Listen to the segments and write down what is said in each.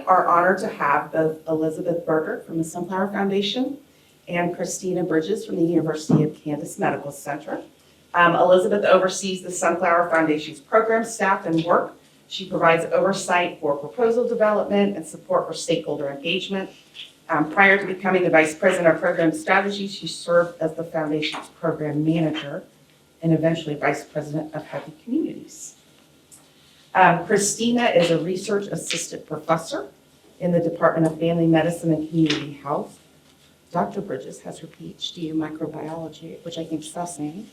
are honored to have both Elizabeth Berger from the Sunflower Foundation and Christina Bridges from the University of Kansas Medical Center. Elizabeth oversees the Sunflower Foundation's program, staff, and work. She provides oversight for proposal development and support for stakeholder engagement. Prior to becoming the Vice President of Program Strategy, she served as the Foundation's Program Manager and eventually Vice President of Healthy Communities. Christina is a Research Assistant Professor in the Department of Family Medicine and Community Health. Dr. Bridges has her PhD in microbiology, which I think is fascinating,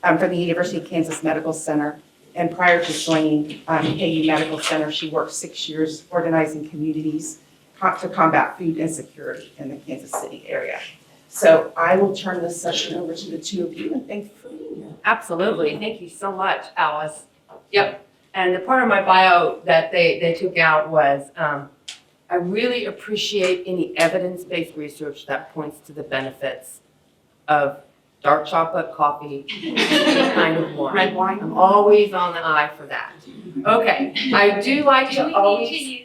from the University of Kansas Medical Center. And prior to joining KU Medical Center, she worked 6 years organizing communities to combat food insecurity in the Kansas City area. So I will turn this session over to the two of you, and thank you for being here. Absolutely. Thank you so much, Alice. Yep. And the part of my bio that they took out was, I really appreciate any evidence-based research that points to the benefits of dark chocolate, coffee, any kind of wine. Red wine? I'm always on the eye for that. Okay. I do like to always.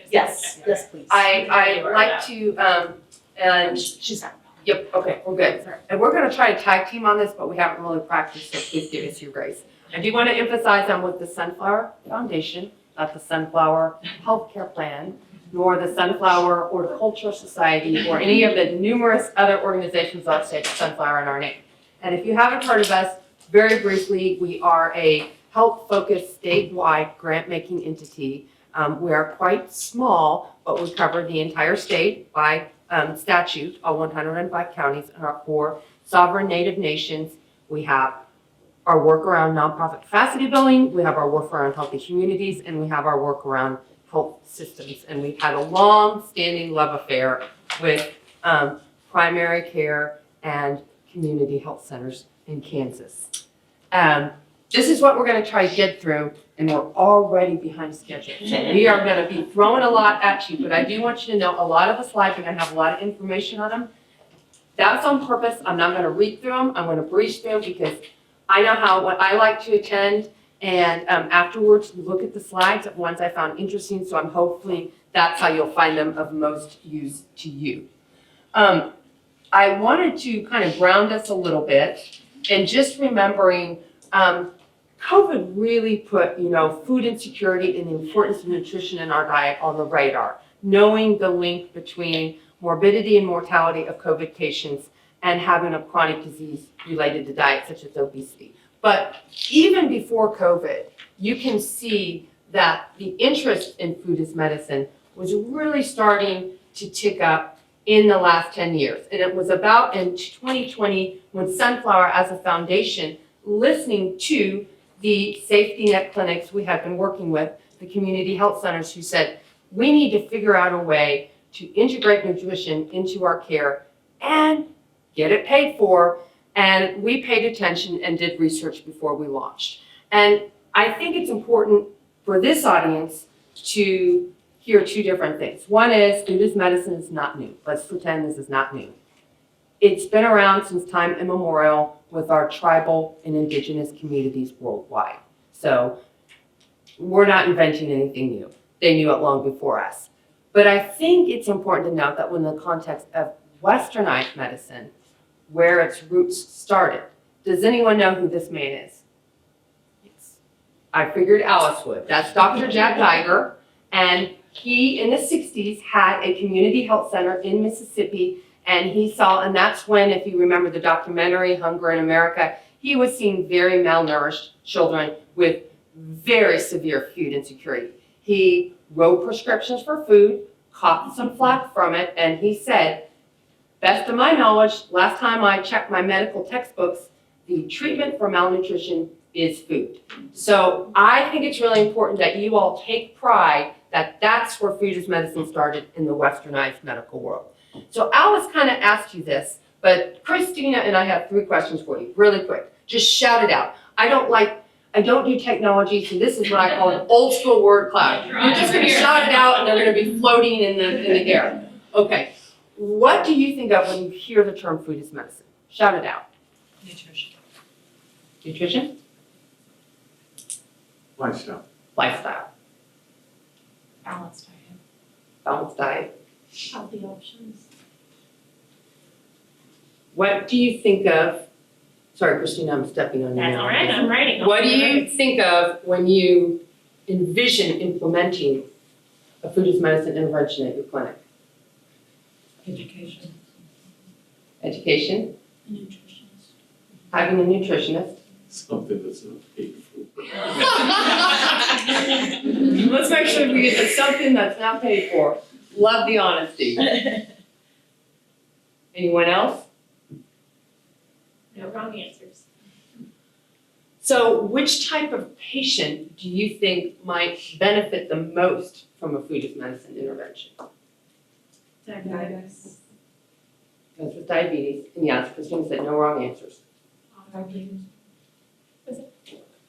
Yes, yes, please. I like to, and She's out. yep, okay, we're good. And we're gonna try to tag team on this, but we haven't really practiced, so please give us your grace. I do want to emphasize I'm with the Sunflower Foundation, not the Sunflower Healthcare Plan, nor the Sunflower Horticultural Society, or any of the numerous other organizations that say Sunflower in our name. And if you haven't heard of us, very briefly, we are a health-focused statewide grant-making entity. We are quite small, but we cover the entire state by statute, all 105 counties and our 4 sovereign native nations. We have our work around nonprofit capacity building, we have our work around healthy communities, and we have our work around health systems. And we've had a long-standing love affair with primary care and community health centers in Kansas. This is what we're going to try to get through, and we're already behind schedule. So we are going to be throwing a lot at you, but I do want you to know a lot of the slides are going to have a lot of information on them. That's on purpose. I'm not going to read through them. I'm going to breeze through them because I know what I like to attend, and afterwards look at the slides at ones I found interesting, so I'm hopefully that's how you'll find them of most use to you. I wanted to kind of ground us a little bit, and just remembering COVID really put, food insecurity and the importance of nutrition in our diet on the radar, knowing the link between morbidity and mortality of COVID patients and having a chronic disease related to diet, such as obesity. But even before COVID, you can see that the interest in food as medicine was really starting to tick up in the last 10 years. And it was about in 2020 when Sunflower as a foundation, listening to the safety net clinics we had been working with, the community health centers who said, we need to figure out a way to integrate nutrition into our care and get it paid for. And we paid attention and did research before we launched. And I think it's important for this audience to hear 2 different things. One is food as medicine is not new. Let's pretend this is not new. It's been around since time immemorial with our tribal and indigenous communities worldwide. So we're not inventing anything new. They knew it long before us. But I think it's important to note that when the context of westernized medicine, where its roots started, does anyone know who this man is? Yes. I figured Alice would. That's Dr. Jack Geiger. And he, in the 60s, had a community health center in Mississippi. And he saw, and that's when, if you remember the documentary, Hunger in America, he was seeing very malnourished children with very severe food insecurity. He wrote prescriptions for food, caught some flack from it, and he said, best of my knowledge, last time I checked my medical textbooks, the treatment for malnutrition is food. So I think it's really important that you all take pride that that's where food as medicine started in the westernized medical world. So Alice kind of asked you this, but Christina and I have 3 questions for you, really quick. Just shout it out. I don't do technology, so this is what I call an old school word cloud. You're just going to shout it out and they're going to be floating in the air. Okay. What do you think of when you hear the term food as medicine? Shout it out. Nutrition. Nutrition? Lifestyle. Lifestyle. Balanced diet. balanced diet. Healthy options. What do you think of, sorry, Christina, I'm stepping on you now. That's all right, I'm writing. What do you think of when you envision implementing a food as medicine intervention at your clinic? Education. Education, A nutritionist. having a nutritionist. Something that's not paid for. Let's make sure we get to something that's not paid for. Love the honesty. Anyone else? No wrong answers. So which type of patient do you think might benefit the most from a food as medicine intervention? Diabetes. Those with diabetes, and yes, Christina said no wrong answers.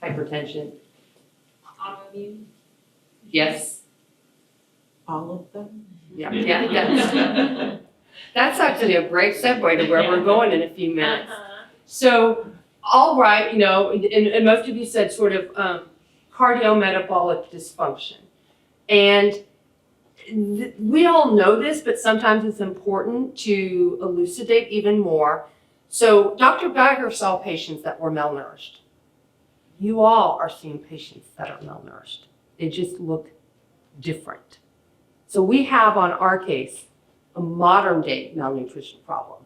Hypertension, Autoimmune. yes. All of them? Yeah, that's actually a great segue to where we're going in a few minutes. So, all right, you know, and most of you said sort of cardiometabolic dysfunction. And we all know this, but sometimes it's important to elucidate even more. So Dr. Geiger saw patients that were malnourished. You all are seeing patients that are malnourished. They just look different. So we have on our case a modern day malnutrition problem.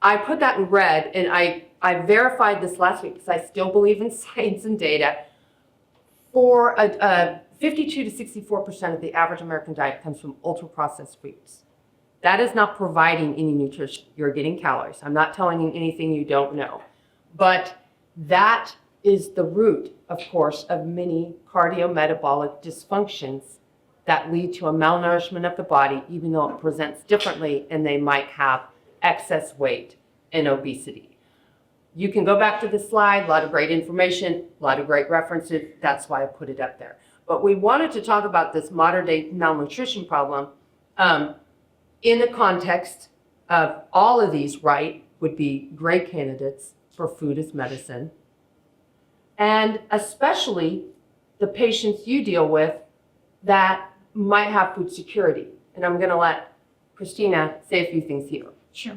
I put that in red, and I verified this last week because I still believe in science and data. For 52 to 64% of the average American diet comes from ultra-processed foods. That is not providing any nutrition. You're getting calories. I'm not telling you anything you don't know. But that is the root, of course, of many cardiometabolic dysfunctions that lead to a malnourishment of the body, even though it presents differently and they might have excess weight and obesity. You can go back to the slide, a lot of great information, a lot of great references. That's why I put it up there. But we wanted to talk about this modern day malnutrition problem in the context of all of these, right, would be great candidates for food as medicine. And especially the patients you deal with that might have food security. And I'm going to let Christina say a few things here. Sure.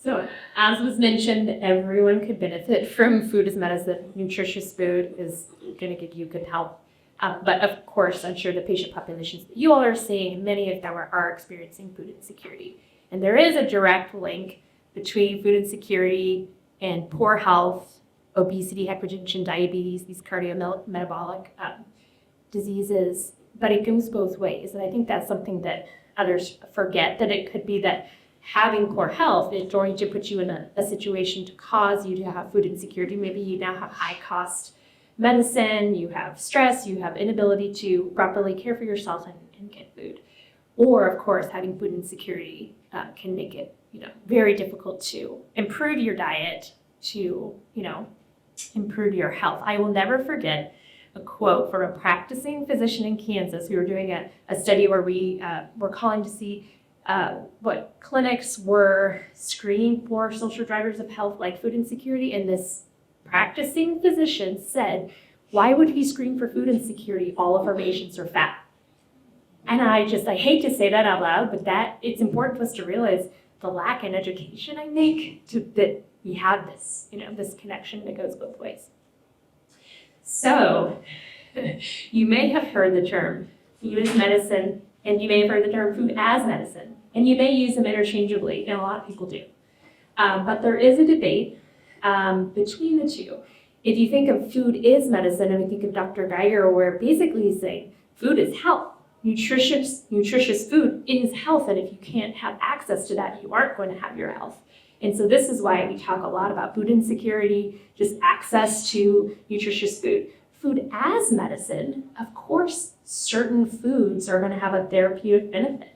So as was mentioned, everyone could benefit from food as medicine. Nutritious food is going to give you good health. But of course, I'm sure the patient populations that you all are seeing, many of them are experiencing food insecurity. And there is a direct link between food insecurity and poor health, obesity, hypertension, diabetes, these cardiometabolic diseases. But it goes both ways. And I think that's something that others forget, that it could be that having poor health is going to put you in a situation to cause you to have food insecurity. Maybe you now have high cost medicine, you have stress, you have inability to properly care for yourself and get food. Or of course, having food insecurity can make it, very difficult to improve your diet, to, improve your health. I will never forget a quote from a practicing physician in Kansas. We were doing a study where we were calling to see what clinics were screening for social drivers of health like food insecurity, and this practicing physician said, "Why would we screen for food insecurity? All of our patients are fat." And I hate to say that out loud, but it's important for us to realize the lack in education, I think, that we have this, this connection that goes both ways. So you may have heard the term food as medicine, and you may have heard the term food as medicine, and you may use them interchangeably, and a lot of people do. But there is a debate between the two. If you think of food is medicine, and we think of Dr. Geiger, where basically he's saying food is health. Nutritious food is health, and if you can't have access to that, you aren't going to have your health. And so this is why we talk a lot about food insecurity, just access to nutritious food. Food as medicine, of course, certain foods are going to have a therapeutic benefit.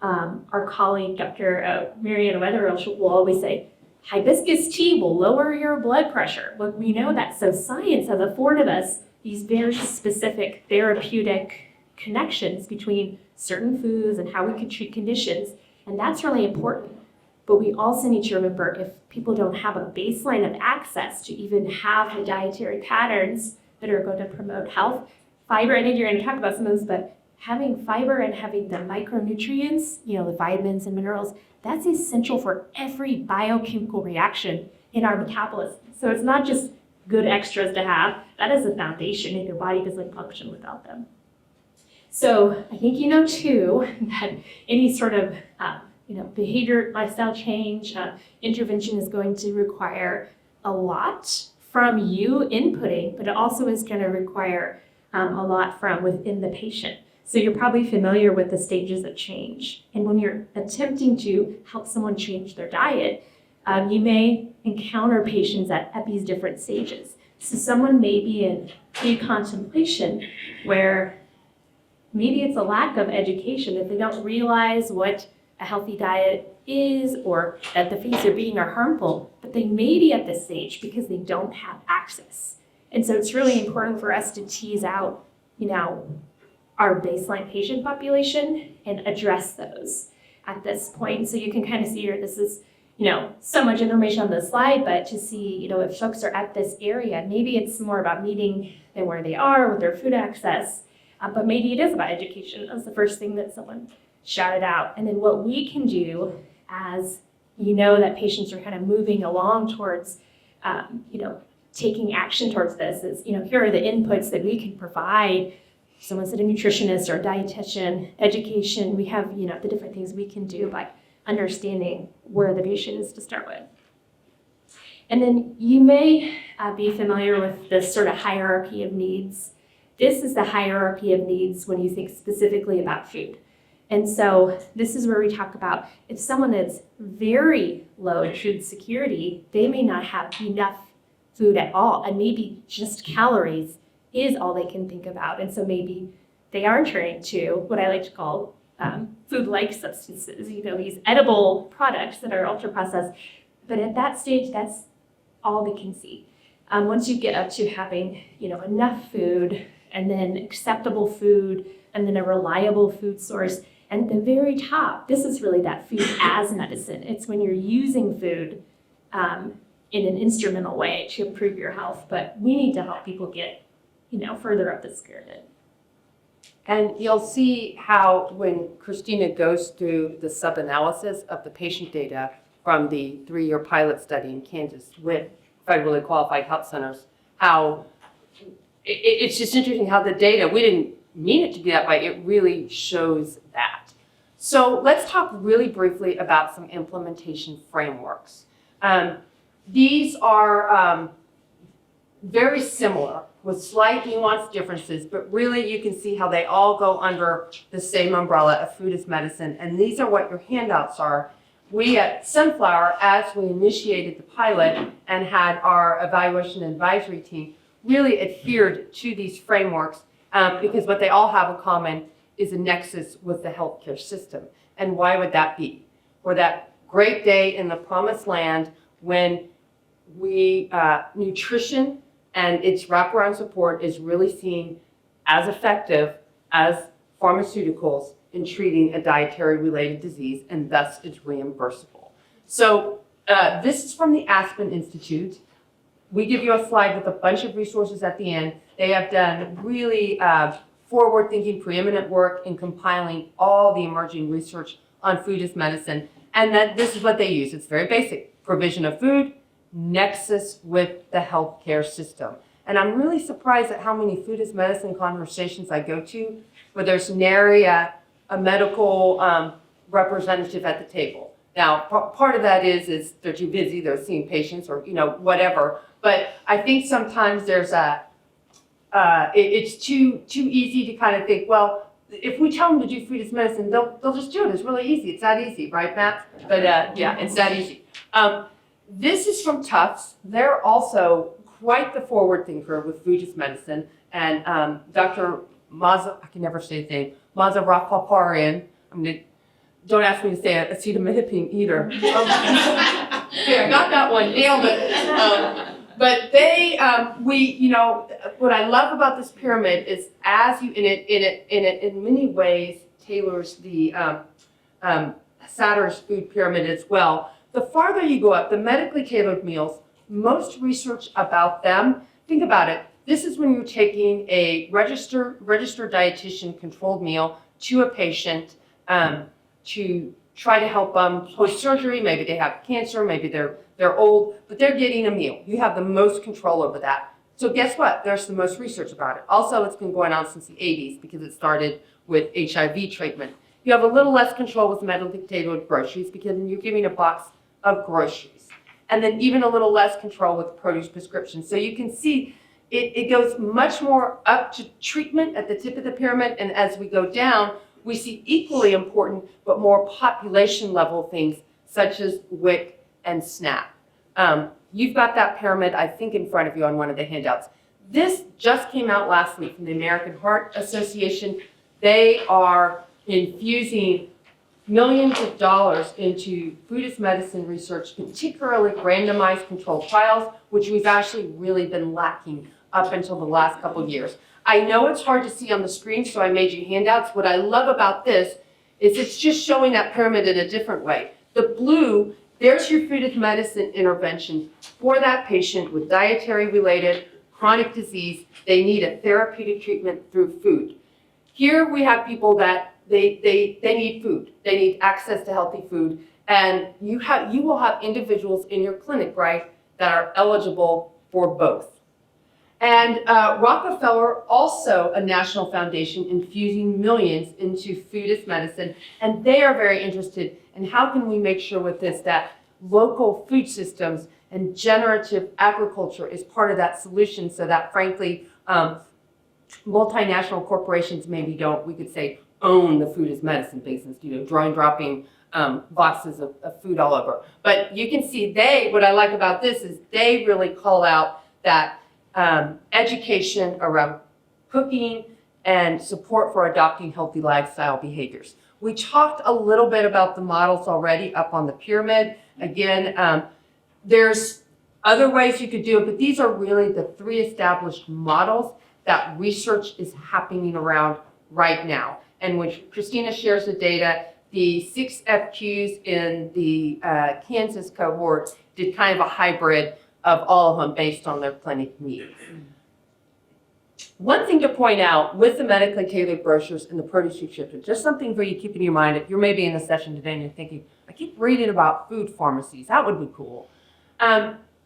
Our colleague, Dr. Marianne Wetherell, will always say, hibiscus tea will lower your blood pressure. Well, we know that. So science has afforded us these very specific therapeutic connections between certain foods and how we can treat conditions. And that's really important. But we also need to remember, if people don't have a baseline of access to even have the dietary patterns that are going to promote health, fiber, I think you're going to talk about some of those, but having fiber and having the micronutrients, the vitamins and minerals, that's essential for every biochemical reaction in our metabolism. So it's not just good extras to have, that is the foundation, and your body doesn't function without them. So I think you know too that any sort of behavior, lifestyle change, intervention is going to require a lot from you inputting, but it also is going to require a lot from within the patient. So you're probably familiar with the stages of change. And when you're attempting to help someone change their diet, you may encounter patients at these different stages. So someone may be in pre-contemplation where maybe it's a lack of education, that they don't realize what a healthy diet is or that the things they're eating are harmful, but they may be at this stage because they don't have access. And so it's really important for us to tease out, our baseline patient population and address those at this point. So you can kind of see here, this is, so much information on the slide, but to see, if folks are at this area, maybe it's more about meeting than where they are with their food access, but maybe it is about education. That's the first thing that someone shouted out. And then what we can do as that patients are kind of moving along towards, taking action towards this is, here are the inputs that we can provide. Someone said a nutritionist or a dietitian, education. We have, the different things we can do by understanding where the patient is to start with. And then you may be familiar with this sort of hierarchy of needs. This is the hierarchy of needs when you think specifically about food. And so this is where we talk about if someone is very low in food security, they may not have enough food at all, and maybe just calories is all they can think about. And so maybe they are turning to what I like to call food-like substances, these edible products that are ultra-processed. But at that stage, that's all they can see. Once you get up to having, enough food, and then acceptable food, and then a reliable food source, and at the very top, this is really that food as medicine. It's when you're using food in an instrumental way to improve your health. But we need to help people get further up this pyramid. And you'll see how when Christina goes through the sub-analysis of the patient data from the 3-year pilot study in Kansas with federally qualified health centers, how it's just interesting how the data, we didn't mean it to be that way, it really shows that. So let's talk really briefly about some implementation frameworks. These are very similar with slight nuanced differences, but really you can see how they all go under the same umbrella of food as medicine. And these are what your handouts are. We at Sunflower, as we initiated the pilot and had our evaluation and advisory team, really adhered to these frameworks because what they all have in common is a nexus with the healthcare system. And why would that be? For that great day in the promised land when nutrition and its wraparound support is really seen as effective as pharmaceuticals in treating a dietary-related disease, and thus it's reimbursable. So this is from the Aspen Institute. We give you a slide with a bunch of resources at the end. They have done really forward-thinking, preeminent work in compiling all the emerging research on food as medicine, and that this is what they use. It's very basic. Provision of food, nexus with the healthcare system. And I'm really surprised at how many food as medicine conversations I go to where there's nary a medical representative at the table. Now, part of that is they're too busy, they're seeing patients or, whatever. But I think sometimes there's it's too easy to kind of think, well, if we tell them to do food as medicine, they'll just do it. It's really easy. It's that easy, right, Matt? But yeah, it's that easy. This is from Tufts. They're also quite the forward thinker with food as medicine. And Dr. Maza, I can never say his name, Mazarapaparian. Don't ask me to say acetaminophen either. Here, I got that one, nailed it. But they, what I love about this pyramid is as you, in many ways tailors the Satter's food pyramid as well. The farther you go up, the medically tailored meals, most research about them, think about it, This is when you're taking a registered dietitian controlled meal to a patient to try to help them post-surgery. Maybe they have cancer, maybe they're old, but they're getting a meal. You have the most control over that. So guess what? There's the most research about it. Also, it's been going on since the 80s because it started with HIV treatment. You have a little less control with medically tailored groceries because you're giving a box of groceries. And then even a little less control with produce prescriptions. So you can see it goes much more up to treatment at the tip of the pyramid. And as we go down, we see equally important but more population level things such as WIC and SNAP. You've got that pyramid, I think, in front of you on one of the handouts. This just came out last week from the American Heart Association. They are infusing millions of dollars into food as medicine research, particularly randomized controlled trials, which we've actually really been lacking up until the last couple of years. I know it's hard to see on the screen, so I made you handouts. What I love about this is it's just showing that pyramid in a different way. The blue, there's your food as medicine intervention for that patient with dietary-related chronic disease. They need a therapeutic treatment through food. Here we have people that they need food. They need access to healthy food. And you will have individuals in your clinic, right, that are eligible for both. And Rockefeller, also a national foundation, infusing millions into food as medicine. And they are very interested in how can we make sure with this that local food systems and generative agriculture is part of that solution so that, frankly, multinational corporations maybe don't, we could say, own the food as medicine business, drawing, dropping boxes of food all over. But you can see what I like about this is they really call out that education around cooking and support for adopting healthy lifestyle behaviors. We talked a little bit about the models already up on the pyramid. Again, there's other ways you could do it, but these are really the 3 established models that research is happening around right now. And when Christina shares the data, the 6 FQs in the Kansas cohort did kind of a hybrid of all of them based on their clinic needs. One thing to point out with the medically tailored brochures and the produce prescription, just something for you to keep in your mind if you're maybe in the session today and you're thinking, I keep reading about food pharmacies, that would be cool.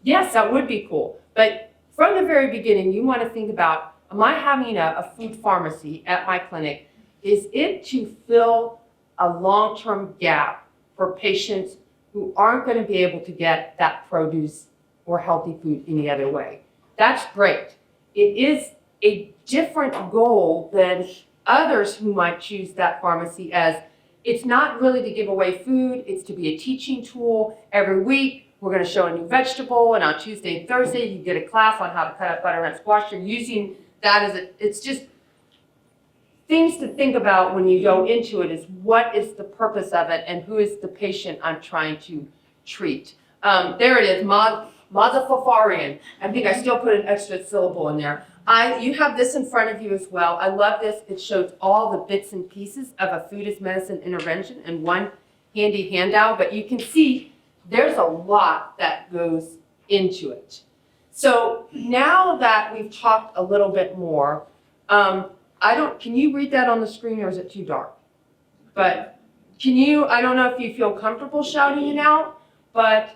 Yes, that would be cool. But from the very beginning, you want to think about, am I having a food pharmacy at my clinic? Is it to fill a long-term gap for patients who aren't going to be able to get that produce or healthy food any other way? That's great. It is a different goal than others who might choose that pharmacy as it's not really to give away food, it's to be a teaching tool. Every week, we're going to show a new vegetable, and on Tuesday and Thursday, you get a class on how to cut up butternut squash. You're using that as it's just things to think about when you go into it is what is the purpose of it and who is the patient I'm trying to treat. There it is, Mazafafarian. I think I still put an extra syllable in there. You have this in front of you as well. I love this. It shows all the bits and pieces of a food as medicine intervention in one handy handout, but you can see there's a lot that goes into it. So now that we've talked a little bit more, can you read that on the screen or is it too dark? But I don't know if you feel comfortable shouting it out, but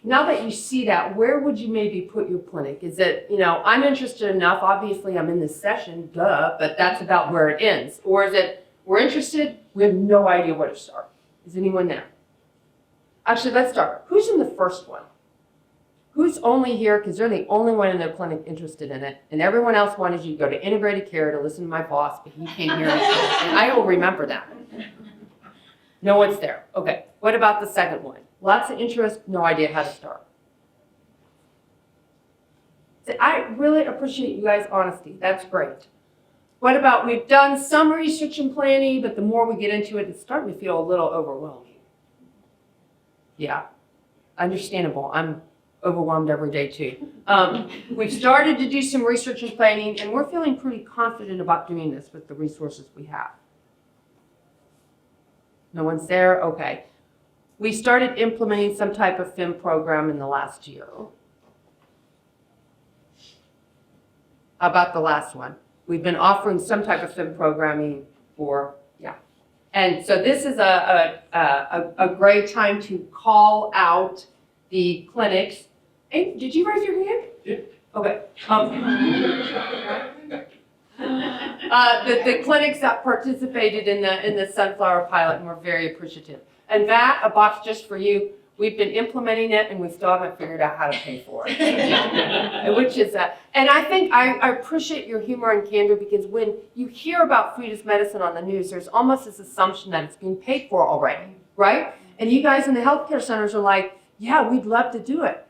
now that you see that, where would you maybe put your clinic? Is it, I'm interested enough, obviously I'm in this session, duh, but that's about where it ends. Or is it, we're interested, we have no idea where to start. Is anyone there? Actually, let's start. Who's in the first one? Who's only here because they're the only one in their clinic interested in it, and everyone else wanted you to go to integrated care to listen to my boss, but he can't hear me. And I will remember that. No one's there. Okay. What about the second one? Lots of interest, no idea how to start. So I really appreciate you guys' honesty. That's great. What about, we've done some research and planning, but the more we get into it, it's starting to feel a little overwhelming. Yeah, understandable. I'm overwhelmed every day too. We've started to do some research and planning, and we're feeling pretty confident about doing this with the resources we have. No one's there? Okay. We started implementing some type of FIM program in the last year. about the last one. We've been offering some type of FIM programming for, yeah. And so this is a great time to call out the clinics. Hey, did you raise your hand? Yeah. Okay. The clinics that participated in the sunflower pilot, and we're very appreciative. And Matt, a box just for you. We've been implementing it and we still haven't figured out how to pay for it. Which is and I think I appreciate your humor and candor, because when you hear about food as medicine on the news, there's almost this assumption that it's being paid for already, right? And you guys in the healthcare centers are like, yeah, we'd love to do it.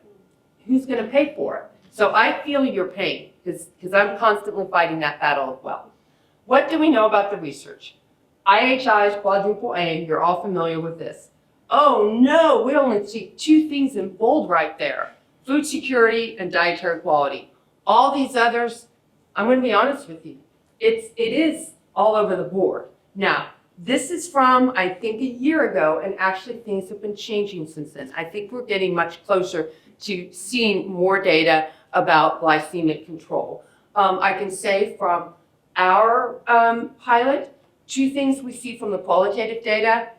Who's going to pay for it? So I feel your pain, because I'm constantly fighting that battle as well. What do we know about the research? IHI's quadruple aim, you're all familiar with this. Oh no, we only see two things in bold right there: food security and dietary quality. All these others, I'm going to be honest with you, it is all over the board. Now, this is from, I think, a year ago, and actually things have been changing since then. I think we're getting much closer to seeing more data about glycemic control. I can say from our pilot, two things we see from the qualitative data: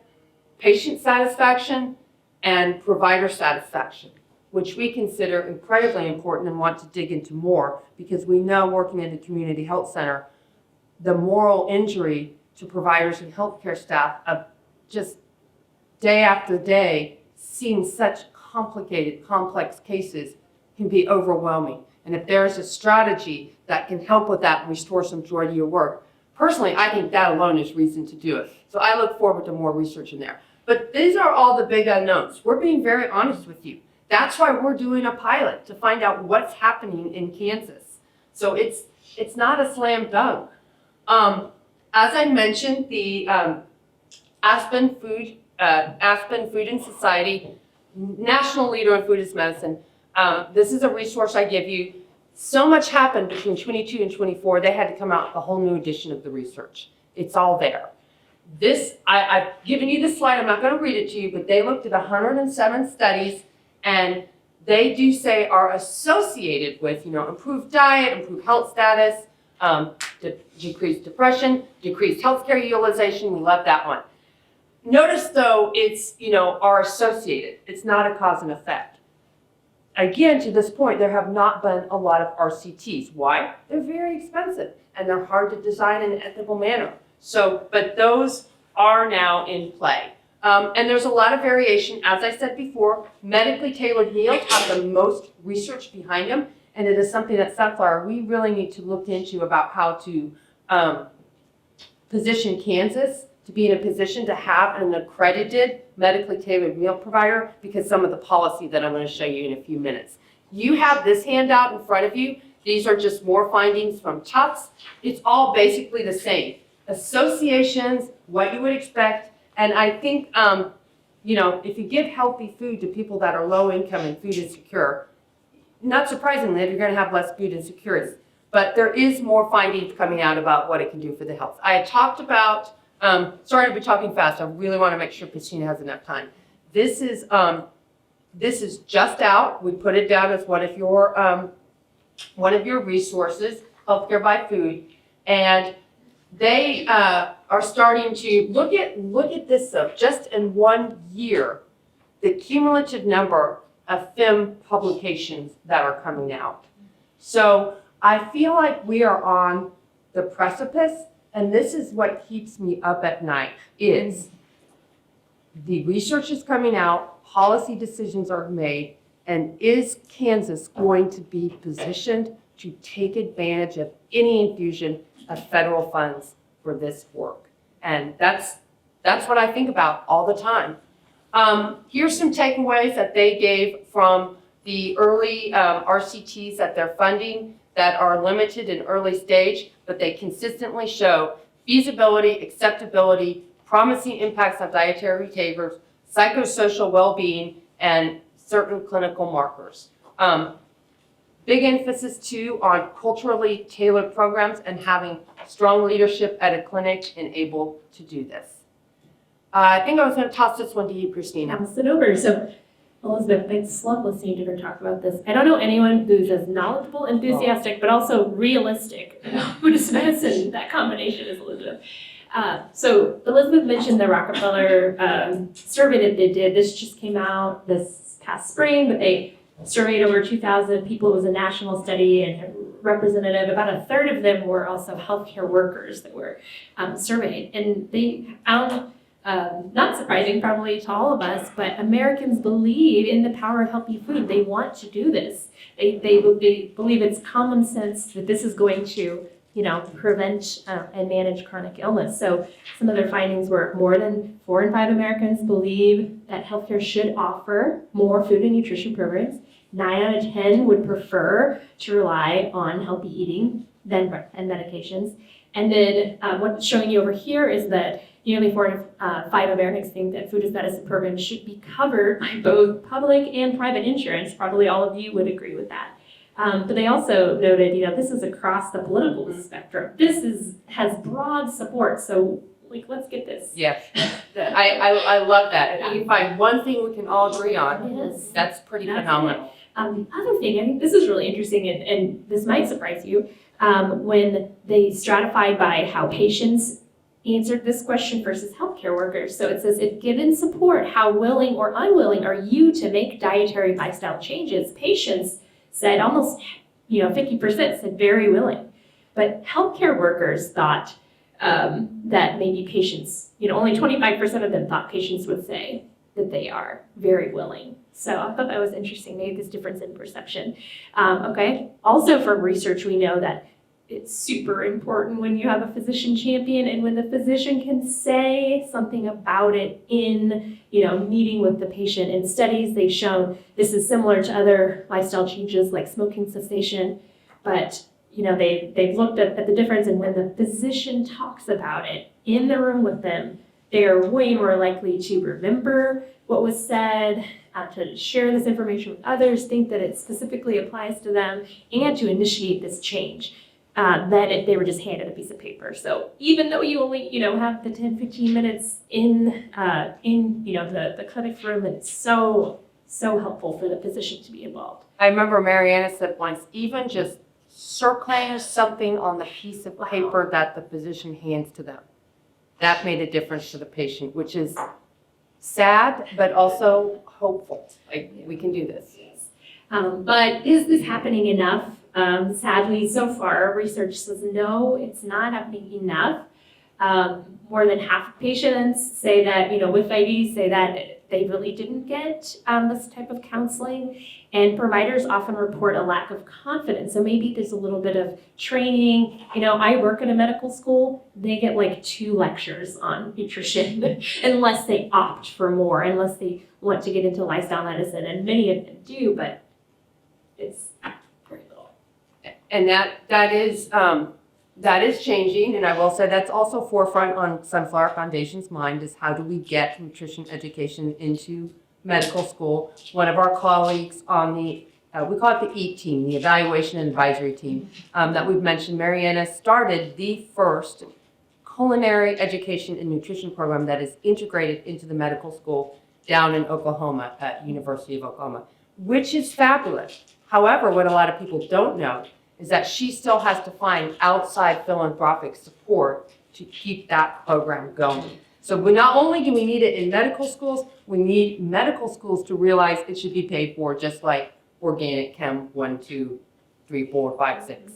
patient satisfaction and provider satisfaction, which we consider incredibly important and want to dig into more, because we know, working in a community health center, the moral injury to providers and healthcare staff of just day after day seeing such complicated, complex cases can be overwhelming. And if there's a strategy that can help with that and restore some joy to your work, personally, I think that alone is reason to do it. So I look forward to more research in there. But these are all the big unknowns. We're being very honest with you. That's why we're doing a pilot, to find out what's happening in Kansas. So it's not a slam dunk. As I mentioned, the Aspen Food and Society, national leader in food as medicine. This is a resource I give you. So much happened between 22 and 24, they had to come out with a whole new edition of the research. It's all there. This, I've given you this slide, I'm not going to read it to you, but they looked at 107 studies, and they do say are associated with, improved diet, improved health status, decreased depression, decreased healthcare utilization. We love that one. Notice though, it's, are associated. It's not a cause and effect. Again, to this point, there have not been a lot of RCTs. Why? They're very expensive and they're hard to design in an ethical manner. So, but those are now in play. And there's a lot of variation. As I said before, medically tailored meals have the most research behind them. And it is something that Sunflower, we really need to look into about how to position Kansas to be in a position to have an accredited medically tailored meal provider, because some of the policy that I'm going to show you in a few minutes. You have this handout in front of you. These are just more findings from Tufts. It's all basically the same. Associations, what you would expect, and I think, if you give healthy food to people that are low income and food insecure, not surprisingly, you're going to have less food insecurity. But there is more findings coming out about what it can do for the health. I had talked about, sorry to be talking fast, I really want to make sure Christina has enough time. This is just out. We put it down as one of your resources, Healthcare by Food, and they are starting to look at this stuff. Just in 1 year, the cumulative number of FIM publications that are coming out. So I feel like we are on the precipice, and this is what keeps me up at night, is the research is coming out, policy decisions are made, and is Kansas going to be positioned to take advantage of any infusion of federal funds for this work? And that's what I think about all the time. Here's some takeaways that they gave from the early RCTs that they're funding that are limited in early stage, but they consistently show feasibility, acceptability, promising impacts on dietary behaviors, psychosocial well-being, and certain clinical markers. Big emphasis too on culturally tailored programs and having strong leadership at a clinic and able to do this. I think I was going to toss this one to you, Christina. Pass it over. So Elizabeth, I love listening to her talk about this. I don't know anyone who's as knowledgeable, enthusiastic, but also realistic about Buddhist medicine. That combination is Elizabeth. So Elizabeth mentioned the Rockefeller survey that they did. This just came out this past spring, but they surveyed over 2,000 people. It was a national study and representative. About a third of them were also healthcare workers that were surveyed. And they found, not surprising probably to all of us, but Americans believe in the power of healthy food. They want to do this. They believe it's common sense that this is going to prevent and manage chronic illness. So some of their findings were more than 4 in 5 Americans believe that healthcare should offer more food and nutrition programs. 9 out of 10 would prefer to rely on healthy eating and medications. And then what's showing you over here is that nearly 4 in 5 Americans think that food as medicine programs should be covered by both public and private insurance. Probably all of you would agree with that. But they also noted, this is across the political spectrum. This has broad support. So, let's get this. Yes, I love that. If we find one thing we can all agree on, Yes. that's pretty That's phenomenal. The other thing, I think this is really interesting, and this might surprise you, when they stratified by how patients answered this question versus healthcare workers. So it says, if given support, how willing or unwilling are you to make dietary lifestyle changes? Patients said almost, 50% said very willing. But healthcare workers thought that maybe patients, only 25% of them thought patients would say that they are very willing. So I thought that was interesting, maybe this difference in perception. Okay, also from research, we know that it's super important when you have a physician champion and when the physician can say something about it in, meeting with the patient. In studies, they've shown this is similar to other lifestyle changes like smoking cessation, but they've looked at the difference, and when the physician talks about it in the room with them, they're way more likely to remember what was said, to share this information with others, think that it specifically applies to them, and to initiate this change. That if they were just handed a piece of paper. So even though you only, have the 10, 15 minutes in the clinic room, it's so helpful for the physician to be involved. I remember Mariana said once, even just circling something on the piece of paper that the physician hands to them, that made a difference to the patient, which is sad, but also hopeful. We can do this. But is this happening enough? Sadly, so far, research says no, it's not happening enough. More than half of patients say that, with diabetes, say that they really didn't get this type of counseling. And providers often report a lack of confidence. So maybe there's a little bit of training. I work in a medical school. They get 2 lectures on nutrition unless they opt for more, unless they want to get into lifestyle medicine. And many of them do, but it's very little. And that is changing, and I will say that's also forefront on Sunflower Foundation's mind, is how do we get nutrition education into medical school. One of our colleagues on the, we call it the EAT team, the Evaluation and Advisory Team, that we've mentioned, Mariana, started the first culinary education and nutrition program that is integrated into the medical school down in Oklahoma at University of Oklahoma, which is fabulous. However, what a lot of people don't know is that she still has to find outside philanthropic support to keep that program going. So not only do we need it in medical schools, we need medical schools to realize it should be paid for, just like organic chem 1, 2, 3, 4, 5, 6.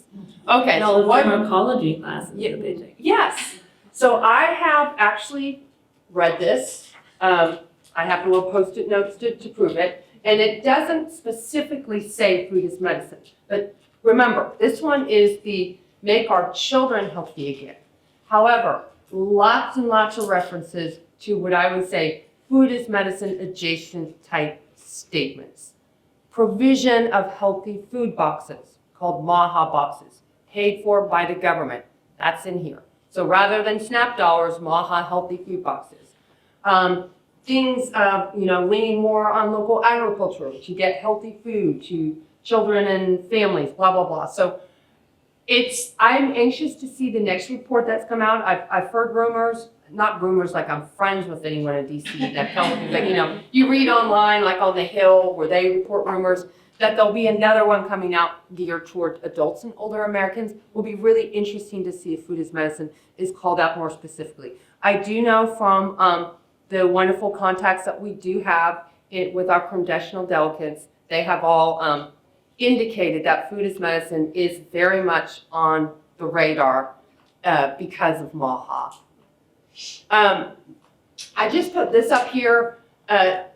Okay, And all so the what? pharmacology classes that they take. Yes. So I have actually read this. I have a little Post-it notes to prove it. And it doesn't specifically say food is medicine. But remember, this one is the make our children healthy again. However, lots and lots of references to what I would say food is medicine adjacent type statements. Provision of healthy food boxes called MAHA boxes, paid for by the government. That's in here. So rather than SNAP dollars, MAHA healthy food boxes. Things, leaning more on local agriculture to get healthy food to children and families, blah, blah, blah. So I'm anxious to see the next report that's come out. I've heard rumors, not rumors like I'm friends with anyone in DC that tells me, but you read online, like on the Hill, where they report rumors, that there'll be another one coming out geared toward adults and older Americans. Will be really interesting to see if food as medicine is called out more specifically. I do know from the wonderful contacts that we do have with our congressional delegates, they have all indicated that food as medicine is very much on the radar because of MAHA. I just put this up here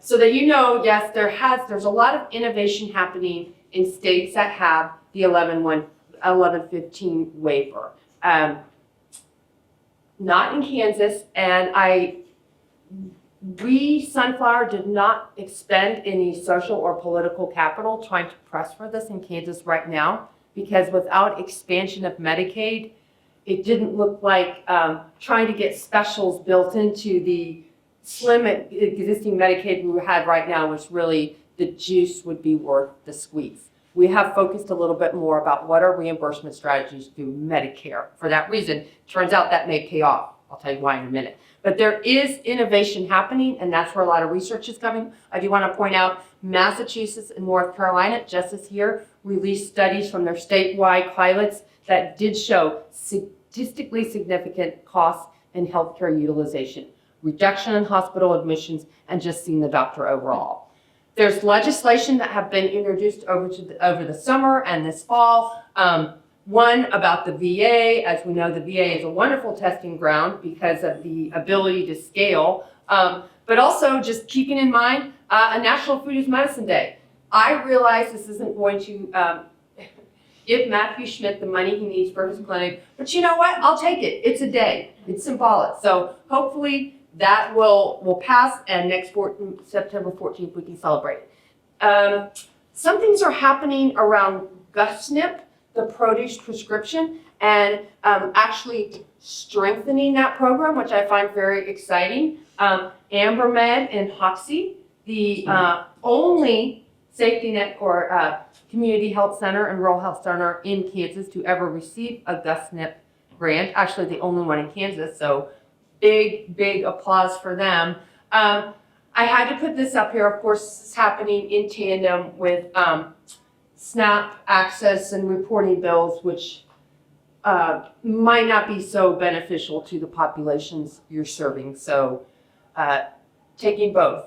so that yes, there's a lot of innovation happening in states that have the 1115 waiver. Not in Kansas, and we, Sunflower, did not expend any social or political capital trying to press for this in Kansas right now, because without expansion of Medicaid, it didn't look like trying to get specials built into the slim existing Medicaid we had right now was really, the juice would be worth the squeeze. We have focused a little bit more about what our reimbursement strategies through Medicare. For that reason, turns out that may pay off. I'll tell you why in a minute. But there is innovation happening, and that's where a lot of research is coming. I do want to point out Massachusetts and North Carolina, just this year, released studies from their statewide pilots that did show statistically significant costs in healthcare utilization, reduction in hospital admissions, and just seeing the doctor overall. There's legislation that have been introduced over the summer and this fall. One about the VA. As we know, the VA is a wonderful testing ground because of the ability to scale, but also just keeping in mind a National Food as Medicine Day. I realize this isn't going to give Matthew Schmidt the money he needs for his clinic, but you know what? I'll take it. It's a day. It's symbolic. So hopefully that will pass, and next September 14th we can celebrate it. Some things are happening around GusNIP, the produce prescription, and actually strengthening that program, which I find very exciting. AmberMed and Hoxie, the only safety net or community health center and rural health center in Kansas to ever receive a GusNIP grant, actually the only one in Kansas, so big applause for them. I had to put this up here. Of course, this is happening in tandem with SNAP access and reporting bills, which might not be so beneficial to the populations you're serving. So taking both.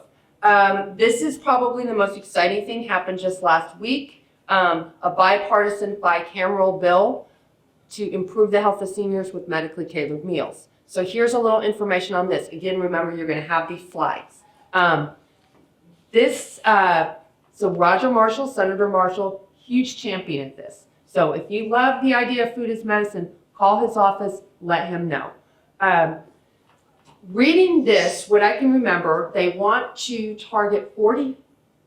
This is probably the most exciting thing, happened just last week. A bipartisan bicameral bill to improve the health of seniors with medically tailored meals. So here's a little information on this. Again, remember, you're going to have these slides. So Roger Marshall, Senator Marshall, huge champion of this. So if you love the idea of food as medicine, call his office, let him know. Reading this, what I can remember, they want to target 40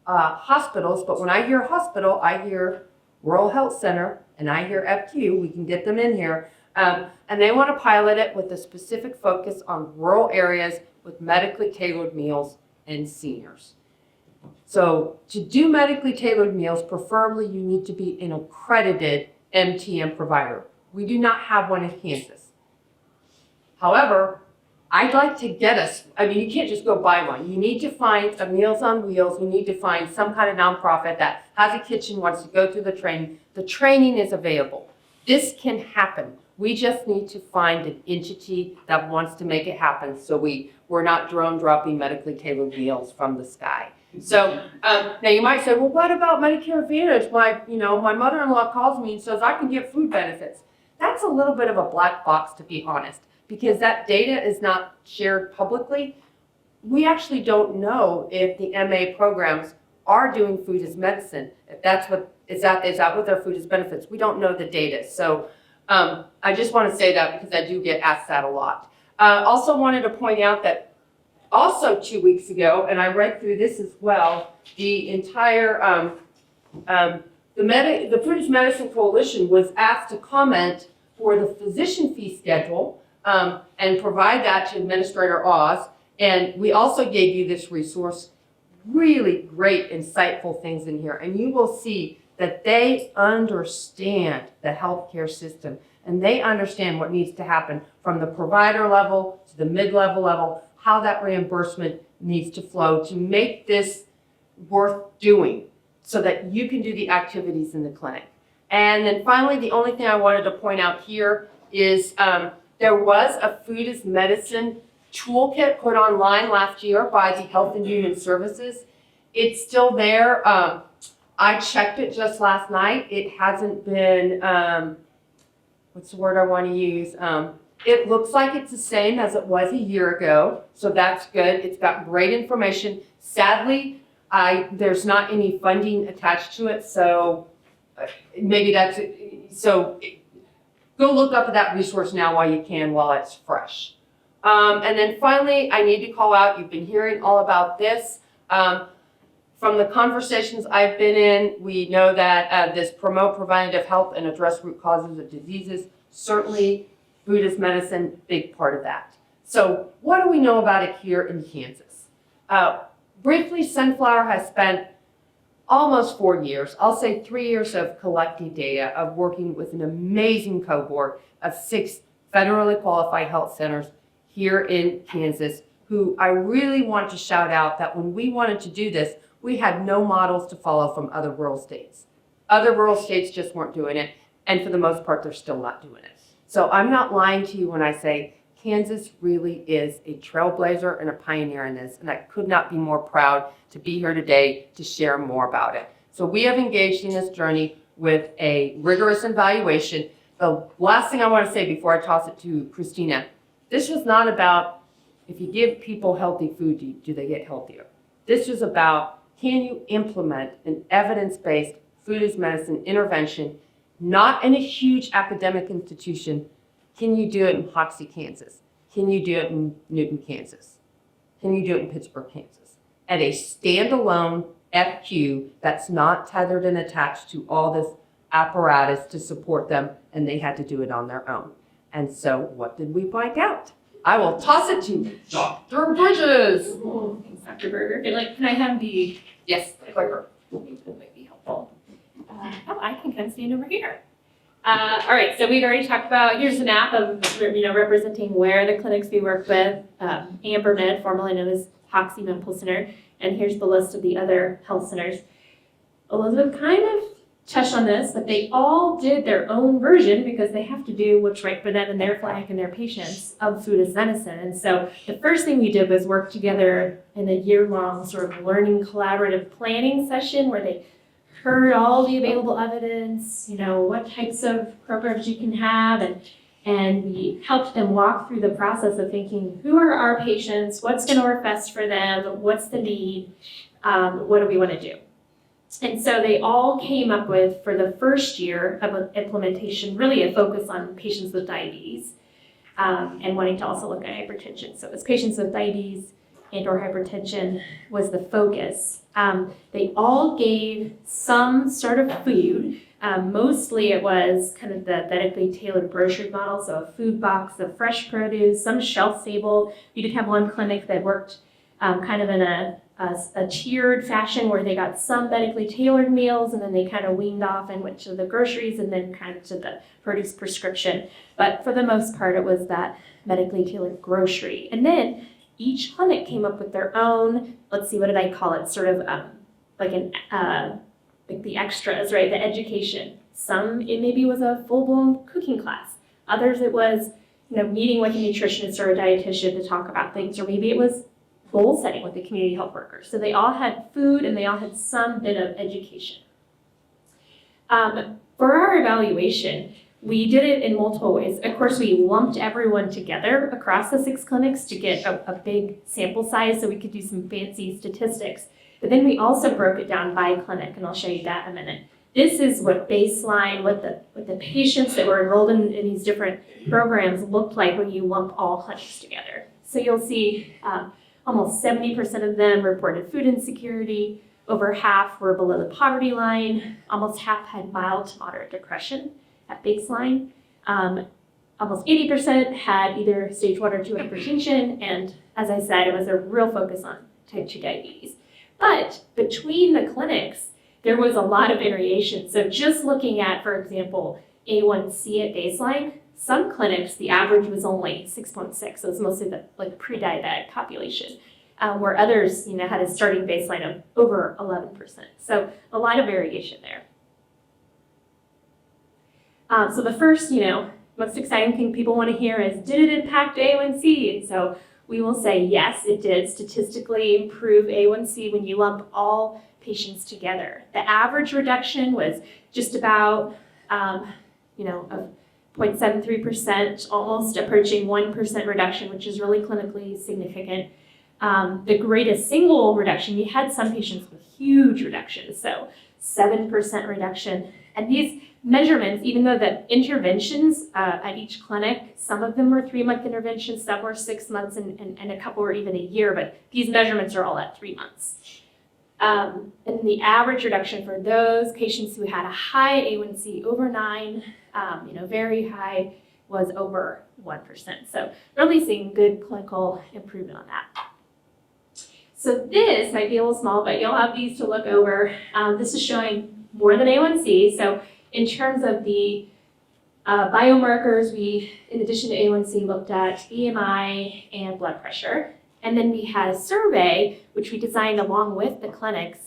hospitals, but when I hear hospital, I hear Rural Health Center, and I hear FQ, we can get them in here. And they want to pilot it with a specific focus on rural areas with medically tailored meals and seniors. So to do medically tailored meals, preferably you need to be an accredited MTM provider. We do not have one in Kansas. However, I'd like to get us, you can't just go buy one. You need to find a Meals on Wheels. You need to find some kind of nonprofit that has a kitchen, wants to go through the training. The training is available. This can happen. We just need to find an entity that wants to make it happen, so we're not drone dropping medically tailored meals from the sky. So now you might say, well, what about Medicare Advantage? My mother-in-law calls me and says I can get food benefits. That's a little bit of a black box, to be honest, because that data is not shared publicly. We actually don't know if the MA programs are doing food as medicine. If that's what is that what their food as benefits? We don't know the data. So I just want to say that because I do get asked that a lot. Also wanted to point out that also 2 weeks ago, and I read through this as well, the entire the Food as Medicine Coalition was asked to comment for the physician fee schedule and provide that to Administrator Oz. And we also gave you this resource, really great, insightful things in here. And you will see that they understand the healthcare system and they understand what needs to happen from the provider level to the mid-level level, how that reimbursement needs to flow to make this worth doing so that you can do the activities in the clinic. And then finally, the only thing I wanted to point out here is there was a food as medicine toolkit put online last year by the Health and Human Services. It's still there. I checked it just last night. It hasn't been, what's the word I want to use? It looks like it's the same as it was a year ago, so that's good. It's got great information. Sadly, there's not any funding attached to it, so maybe that's it. So go look up that resource now while you can, while it's fresh. And then finally, I need to call out, you've been hearing all about this. From the conversations I've been in, we know that this promote preventative health and address root causes of diseases, certainly food as medicine, big part of that. So what do we know about it here in Kansas? Briefly, Sunflower has spent almost 4 years, I'll say 3 years of collecting data, of working with an amazing cohort of 6 federally qualified health centers here in Kansas, who I really want to shout out that when we wanted to do this, we had no models to follow from other rural states. Other rural states just weren't doing it, and for the most part, they're still not doing it. So I'm not lying to you when I say Kansas really is a trailblazer and a pioneer in this, and I could not be more proud to be here today to share more about it. So we have engaged in this journey with a rigorous evaluation. The last thing I want to say before I toss it to Christina, this was not about if you give people healthy food, do they get healthier? This was about, can you implement an evidence-based food as medicine intervention, not in a huge academic institution? Can you do it in Hoxie, Kansas? Can you do it in Newton, Kansas? Can you do it in Pittsburgh, Kansas? At a standalone FQ that's not tethered and attached to all this apparatus to support them, and they had to do it on their own. And so what did we find out? I will toss it to Dr. Bridges. Thanks, Dr. Berger. Can I have the Yes, clicker. that might be helpful. I can kind of stand over here. All right, so we've already talked about, here's a map of, representing where the clinics we work with, Amber Med, formerly known as Hoxie Medical Center, and here's the list of the other health centers. Elizabeth kind of touched on this, but they all did their own version because they have to do what's right for them and their flag and their patients of food as medicine. And so the first thing we did was work together in a year-long sort of learning collaborative planning session where they heard all the available evidence, what types of programs you can have, and we helped them walk through the process of thinking, who are our patients, what's going to work best for them, what's the need, what do we want to do? And so they all came up with, for the first year of implementation, really a focus on patients with diabetes and wanting to also look at hypertension. So it was patients with diabetes and or hypertension was the focus. They all gave some sort of food. Mostly it was kind of the medically tailored grocery model, so a food box of fresh produce, some shelf stable. We did have one clinic that worked kind of in a tiered fashion where they got some medically tailored meals and then they kind of weaned off and went to the groceries and then kind of to the produce prescription. But for the most part, it was that medically tailored grocery. And then each clinic came up with their own, let's see, what did I call it? Sort of like the extras, right? The education. Some, it maybe was a full-blown cooking class. Others, it was, meeting with a nutritionist or a dietitian to talk about things, or maybe it was goal setting with the community health workers. So they all had food and they all had some bit of education. For our evaluation, we did it in multiple ways. Of course, we lumped everyone together across the 6 clinics to get a big sample size so we could do some fancy statistics. But then we also broke it down by clinic, and I'll show you that in a minute. This is what baseline, what the patients that were enrolled in these different programs looked like when you lump all clinics together. So you'll see almost 70% of them reported food insecurity. Over half were below the poverty line. Almost half had mild to moderate depression at baseline. Almost 80% had either stage 1 or 2 hypertension. And as I said, it was a real focus on type 2 diabetes. But between the clinics, there was a lot of variation. So just looking at, for example, A1C at baseline, some clinics, the average was only 6.6, so it's mostly the like pre-diabetic population, where others, had a starting baseline of over 11%. So a lot of variation there. So the first, most exciting thing people want to hear is, did it impact A1C? And so we will say, yes, it did statistically improve A1C when you lump all patients together. The average reduction was just about, of 0.73%, almost approaching 1% reduction, which is really clinically significant. The greatest single reduction, we had some patients with huge reductions, so 7% reduction. And these measurements, even though the interventions at each clinic, some of them were 3-month interventions, some were 6 months, and a couple were even a year, but these measurements are all at 3 months. And the average reduction for those patients who had a high A1C over 9, very high, was over 1%. So really seeing good clinical improvement on that. So this might be a little small, but you'll have these to look over. This is showing more than A1C. So in terms of the biomarkers, we, in addition to A1C, looked at BMI and blood pressure. And then we had a survey, which we designed along with the clinics.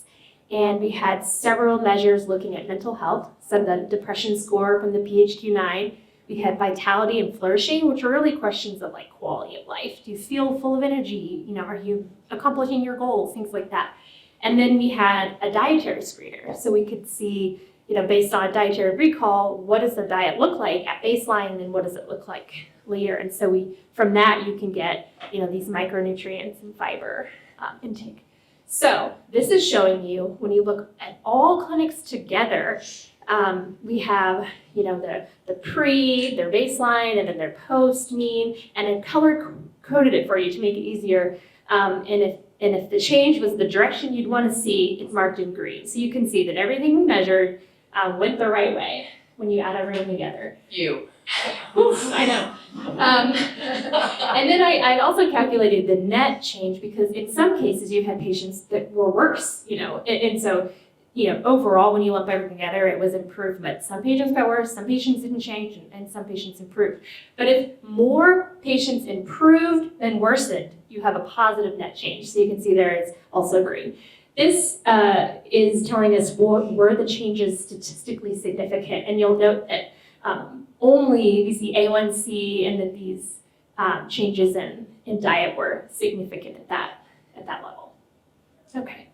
And we had several measures looking at mental health. So the depression score from the PHQ-9. We had vitality and flourishing, which are really questions of like quality of life. Do you feel full of energy? Are you accomplishing your goals? Things like that. And then we had a dietary screener. So we could see, based on dietary recall, what does the diet look like at baseline and what does it look like later? And so from that, you can get, these micronutrients and fiber intake. So this is showing you, when you look at all clinics together, we have, the pre, their baseline, and then their post mean, and it color-coded it for you to make it easier. And if the change was the direction you'd want to see, it's marked in green. So you can see that everything we measured went the right way when you add everything together. I know. And then I also calculated the net change, because in some cases you had patients that were worse, and so, overall, when you lump everything together, it was improvement. Some patients got worse, some patients didn't change, and some patients improved. But if more patients improved than worsened, you have a positive net change. So you can see there it's also green. This is telling us were the changes statistically significant, and you'll note that only we see A1C and that these changes in diet were significant at that level. Okay,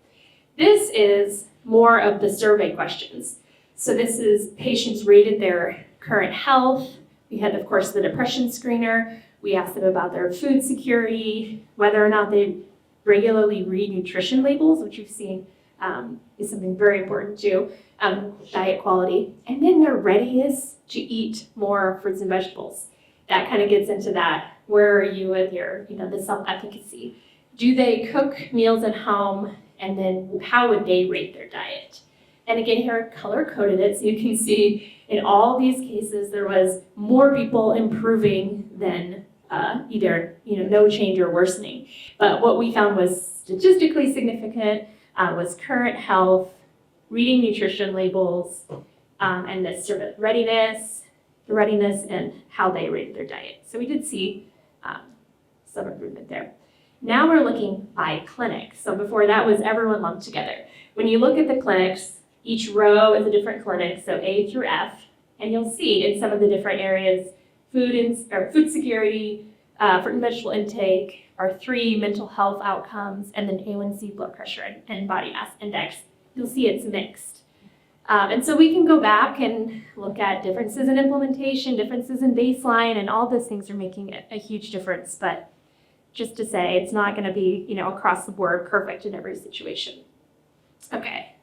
this is more of the survey questions. So this is patients rated their current health. We had, of course, the depression screener. We asked them about their food security, whether or not they regularly read nutrition labels, which you've seen is something very important too, diet quality, and then their readiness to eat more fruits and vegetables. That kind of gets into that. Where are you with your, the self-efficacy? Do they cook meals at home? And then how would they rate their diet? And again, here I color-coded it, so you can see in all these cases there was more people improving than either no change or worsening. But what we found was statistically significant was current health, reading nutrition labels, and the sort of readiness and how they rated their diet. So we did see some improvement there. Now we're looking by clinic. So before that was everyone lumped together. When you look at the clinics, each row is a different clinic, so A through F, and you'll see in some of the different areas, food security, fruit and vegetable intake, our 3 mental health outcomes, and then A1C, blood pressure, and body mass index. You'll see it's mixed. And so we can go back and look at differences in implementation, differences in baseline, and all those things are making a huge difference. But just to say, it's not going to be, across the board perfect in every situation. Okay.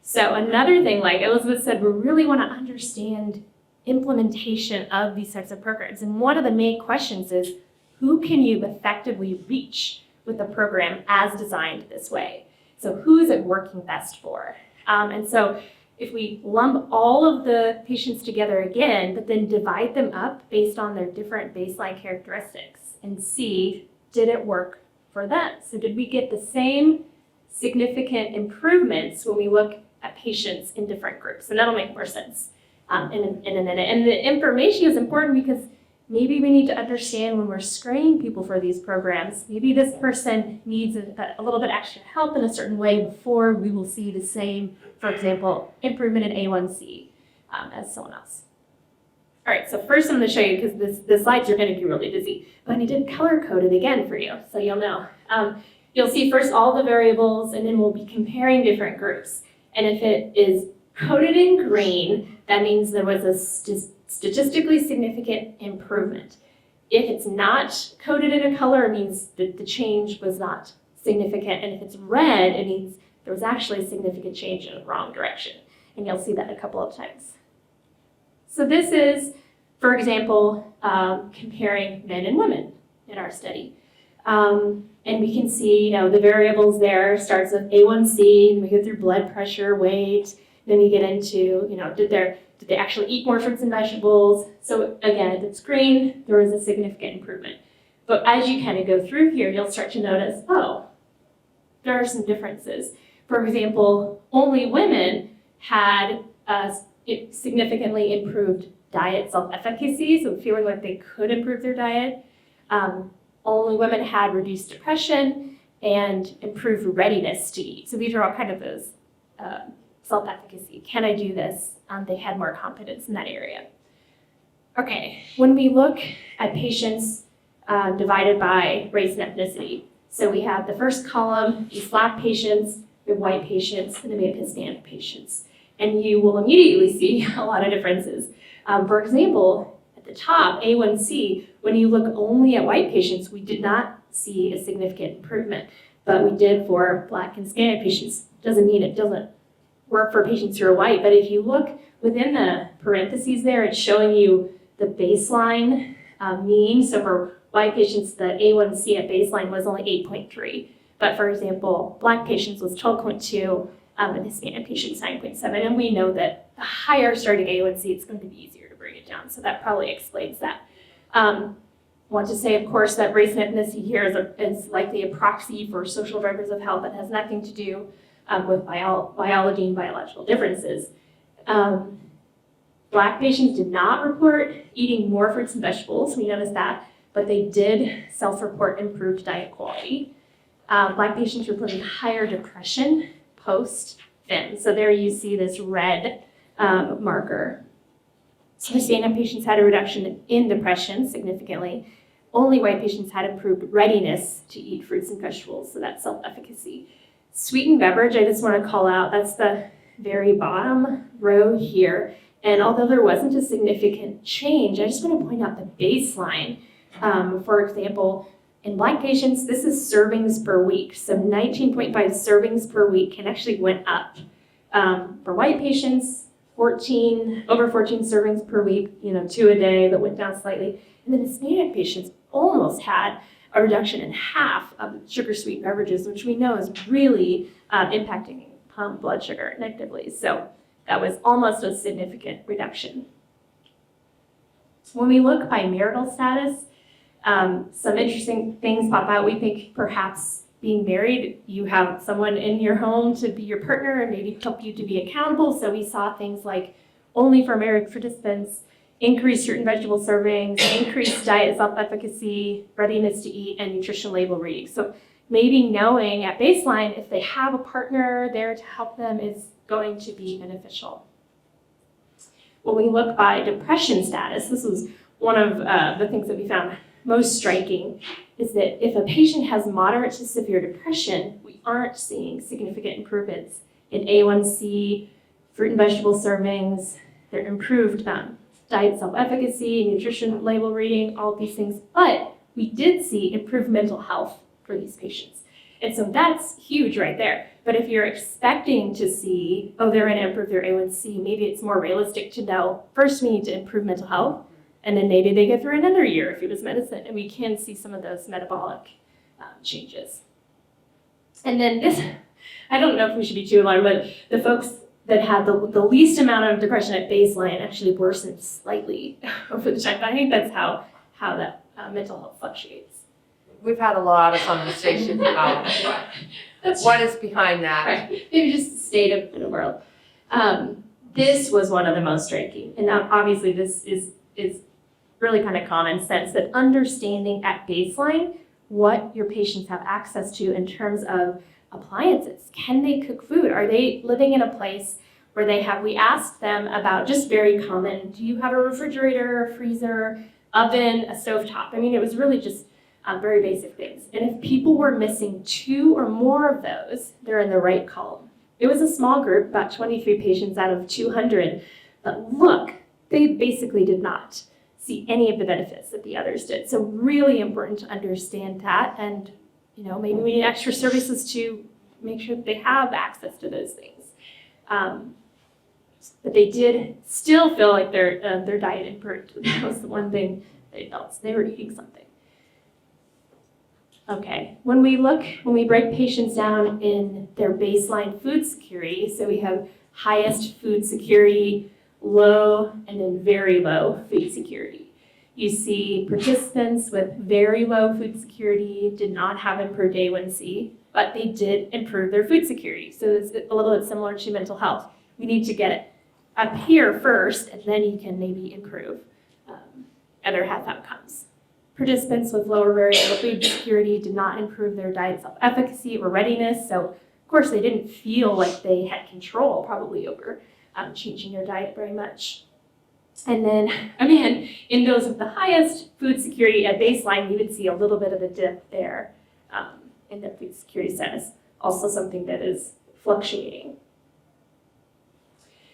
So another thing, like Elizabeth said, we really want to understand implementation of these types of programs. And one of the main questions is, who can you effectively reach with a program as designed this way? So who is it working best for? And so if we lump all of the patients together again, but then divide them up based on their different baseline characteristics and see, did it work for them? So did we get the same significant improvements when we look at patients in different groups, and that'll make more sense in a minute. And the information is important because maybe we need to understand when we're screening people for these programs, maybe this person needs a little bit extra help in a certain way before we will see the same, for example, improvement in A1C as someone else. All right, so first I'm going to show you, because the slides are going to be really busy, but I did color code it again for you, so you'll know. You'll see first all the variables, and then we'll be comparing different groups. And if it is coded in green, that means there was a statistically significant improvement. If it's not coded in a color, it means that the change was not significant. And if it's red, it means there was actually a significant change in the wrong direction. And you'll see that a couple of times. So this is, for example, comparing men and women in our study. And we can see, the variables there starts with A1C, and we go through blood pressure, weight, then we get into, did they actually eat more fruits and vegetables? So again, if it's green, there was a significant improvement. But as you kind of go through here, you'll start to notice, there are some differences. For example, only women had significantly improved diet self-efficacy, so feeling like they could improve their diet. Only women had reduced depression and improved readiness to eat. So these are all kind of those self-efficacy. Can I do this? They had more confidence in that area. Okay, when we look at patients divided by race and ethnicity, so we have the first column, these Black patients, we have white patients, and then we have Hispanic patients. And you will immediately see a lot of differences. For example, at the top, A1C, when you look only at white patients, we did not see a significant improvement, but we did for Black and Hispanic patients. Doesn't mean it doesn't work for patients who are white, but if you look within the parentheses there, it's showing you the baseline mean. So for white patients, the A1C at baseline was only 8.3, but for example, Black patients was 12.2, and Hispanic patients 9.7, and we know that the higher starting A1C, it's going to be easier to bring it down, so that probably explains that. Want to say, of course, that race and ethnicity here is likely a proxy for social drivers of health that has nothing to do with biology and biological differences. Black patients did not report eating more fruits and vegetables, we noticed that, but they did self-report improved diet quality. Black patients reported higher depression post-FIM. So there you see this red marker. So Hispanic patients had a reduction in depression significantly. Only white patients had improved readiness to eat fruits and vegetables, so that's self-efficacy. Sweetened beverage, I just want to call out, that's the very bottom row here. And although there wasn't a significant change, I just want to point out the baseline. For example, in Black patients, this is servings per week. So 19.5 servings per week and actually went up. For white patients, over 14 servings per week, 2 a day, but went down slightly. And then Hispanic patients almost had a reduction in half of sugar-sweet beverages, which we know is really impacting blood sugar negatively. So that was almost a significant reduction. When we look by marital status, some interesting things pop out. We think perhaps being married, you have someone in your home to be your partner and maybe help you to be accountable. So we saw things like only for married participants, increased fruit and vegetable servings, increased diet self-efficacy, readiness to eat, and nutrition label reading. So maybe knowing at baseline if they have a partner there to help them is going to be beneficial. When we look by depression status, this was one of the things that we found most striking, is that if a patient has moderate to severe depression, we aren't seeing significant improvements in A1C, fruit and vegetable servings, their improved diet self-efficacy, nutrition label reading, all of these things, but we did see improved mental health for these patients. And so that's huge right there. But if you're expecting to see, they're going to improve their A1C, maybe it's more realistic to know, first we need to improve mental health, and then maybe they get through another year of food as medicine, and we can see some of those metabolic changes. And then this, I don't know if we should be too alarmed, but the folks that had the least amount of depression at baseline actually worsened slightly over the time. I think that's how that mental health fluctuates. We've had a lot of conversations about What is behind that? Right. Maybe just the state of the world. This was one of the most striking. And obviously this is really kind of common sense, that understanding at baseline what your patients have access to in terms of appliances. Can they cook food? Are they living in a place where we asked them about just very common, do you have a refrigerator, a freezer, oven, a stovetop? I mean, it was really just very basic things. And if people were missing 2 or more of those, they're in the right column. It was a small group, about 23 patients out of 200, but look, they basically did not see any of the benefits that the others did. So really important to understand that, and maybe we need extra services to make sure that they have access to those things. But they did still feel like their diet improved. That was the one thing they felt. So they were eating something. Okay, when we break patients down in their baseline food security, so we have highest food security, low, and then very low food security. You see participants with very low food security did not have improved A1C, but they did improve their food security. So it's a little bit similar to mental health. We need to get it up here first, and then you can maybe improve other health outcomes. Participants with lower very low food security did not improve their diet self-efficacy or readiness. So, of course, they didn't feel like they had control probably over changing their diet very much. And then, again, in those with the highest food security at baseline, you would see a little bit of a dip there in their food security status. Also something that is fluctuating.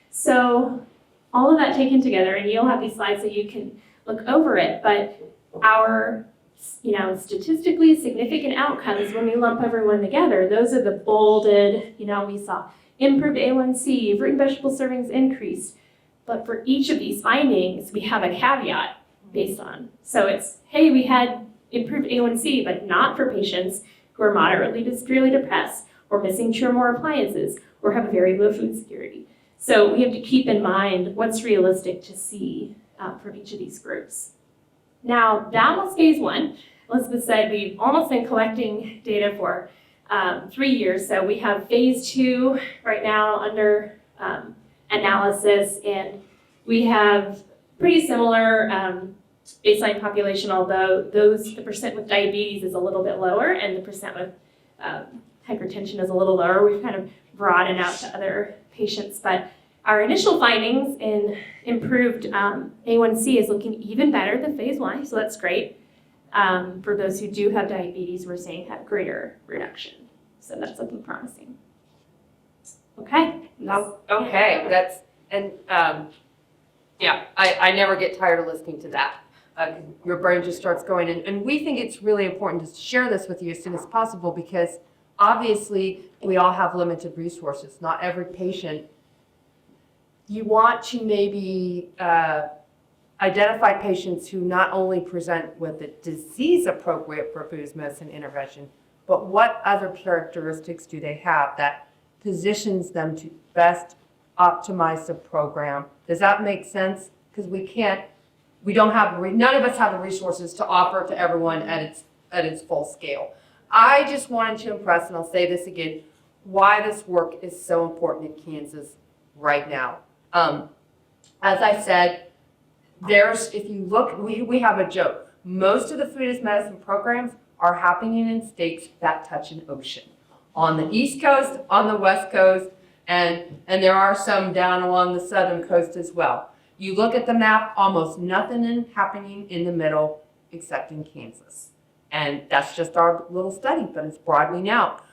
So all of that taken together, and you'll have these slides so you can look over it, but our statistically significant outcomes when we lump everyone together, those are the bolded, we saw improved A1C, fruit and vegetable servings increased. But for each of these findings, we have a caveat based on. So it's, hey, we had improved A1C, but not for patients who are moderately to severely depressed, or missing 2 or more appliances, or have very low food security. So we have to keep in mind what's realistic to see from each of these groups. Now, that was phase 1. Elizabeth said we've almost been collecting data for 3 years. So we have phase 2 right now under analysis, and we have pretty similar baseline population, although the percent with diabetes is a little bit lower and the percent with hypertension is a little lower. We've kind of broadened out to other patients, but our initial findings in improved A1C is looking even better than phase 1, so that's great. For those who do have diabetes, we're saying have greater reduction, so that's looking promising. Okay. No, okay, I never get tired of listening to that. Your brain just starts going, and we think it's really important to share this with you as soon as possible, because obviously we all have limited resources. Not every patient. You want to maybe identify patients who not only present with a disease appropriate for food medicine intervention, but what other characteristics do they have that positions them to best optimize the program. Does that make sense? Because none of us have the resources to offer to everyone at its full scale. I just wanted to impress, and I'll say this again, why this work is so important in Kansas right now. As I said, if you look, we have a joke. Most of the food as medicine programs are happening in states that touch an ocean. On the East Coast, on the West Coast, and there are some down along the southern coast as well. You look at the map, almost nothing happening in the middle except in Kansas. And that's just our little study, but it's broadening out.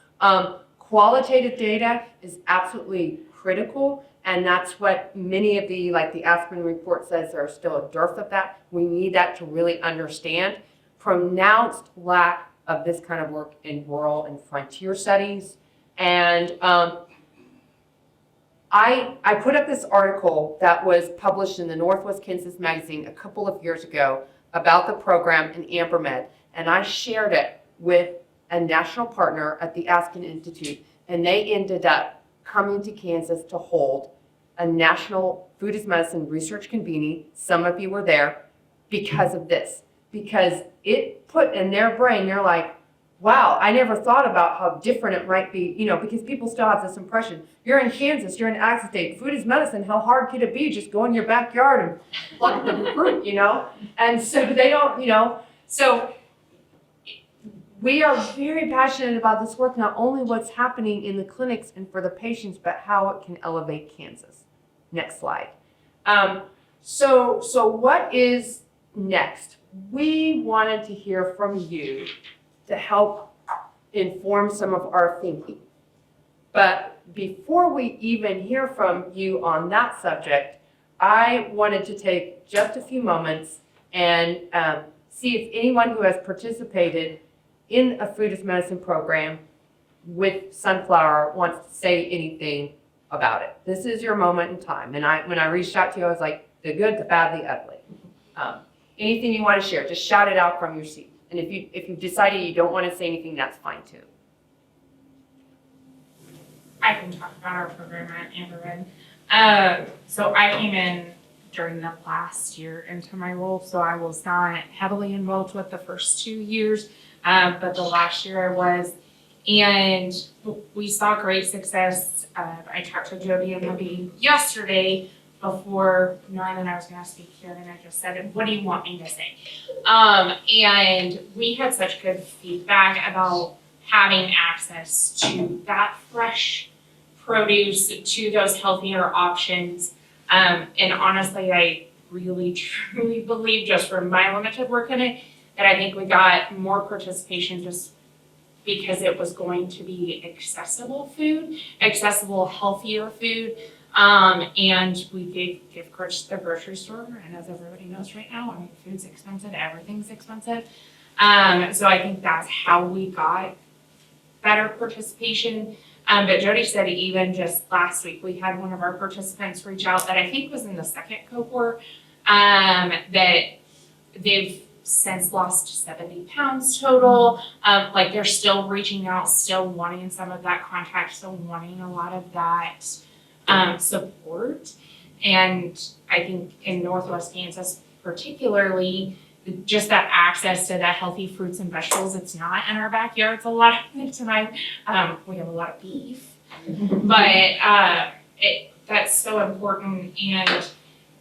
Qualitative data is absolutely critical, and that's what many of the Aspen report says there's still a dearth of that. We need that to really understand. Pronounced lack of this kind of work in rural and frontier settings. And I put up this article that was published in the Northwest Kansas magazine a couple of years ago about the program in AmberMed, and I shared it with a national partner at the Aspen Institute, and they ended up coming to Kansas to hold a national food as medicine research convening. Some of you were there because of this, because it put in their brain, they're like, wow, I never thought about how different it might be, because people still have this impression. You're in Kansas, you're in ag state, food is medicine, how hard could it be? Just go in your backyard and pluck the fruit, And so they don't, so we are very passionate about this work, not only what's happening in the clinics and for the patients, but how it can elevate Kansas. Next slide. So what is next? We wanted to hear from you to help inform some of our thinking. But before we even hear from you on that subject, I wanted to take just a few moments and see if anyone who has participated in a food as medicine program with Sunflower wants to say anything about it. This is your moment in time. And when I reached out to you, I was like, the good, the bad, the ugly. Anything you want to share, just shout it out from your seat. And if you decided you don't want to say anything, that's fine too. I can talk about our program at Overland. So I came in during the last year into my role, so I was not heavily involved with the first 2 years, but the last year I was. And we saw great success. I talked to Jody and Libby yesterday before knowing that I was going to speak here, and I just said, what do you want me to say? And we had such good feedback about having access to that fresh produce, to those healthier options. And honestly, I really, truly believe, just from my limited work in it, that I think we got more participation just because it was going to be accessible food, accessible, healthier food. And we gave gift cards to the grocery store, and as everybody knows right now, food's expensive, everything's expensive. So I think that's how we got better participation. But Jody said even just last week, we had one of our participants reach out that I think was in the second cohort, that they've since lost 70 pounds total. Like they're still reaching out, still wanting some of that contact, still wanting a lot of that support. And I think in Northwest Kansas particularly, just that access to the healthy fruits and vegetables, it's not in our backyards a lot of the time. We have a lot of beef, but that's so important. And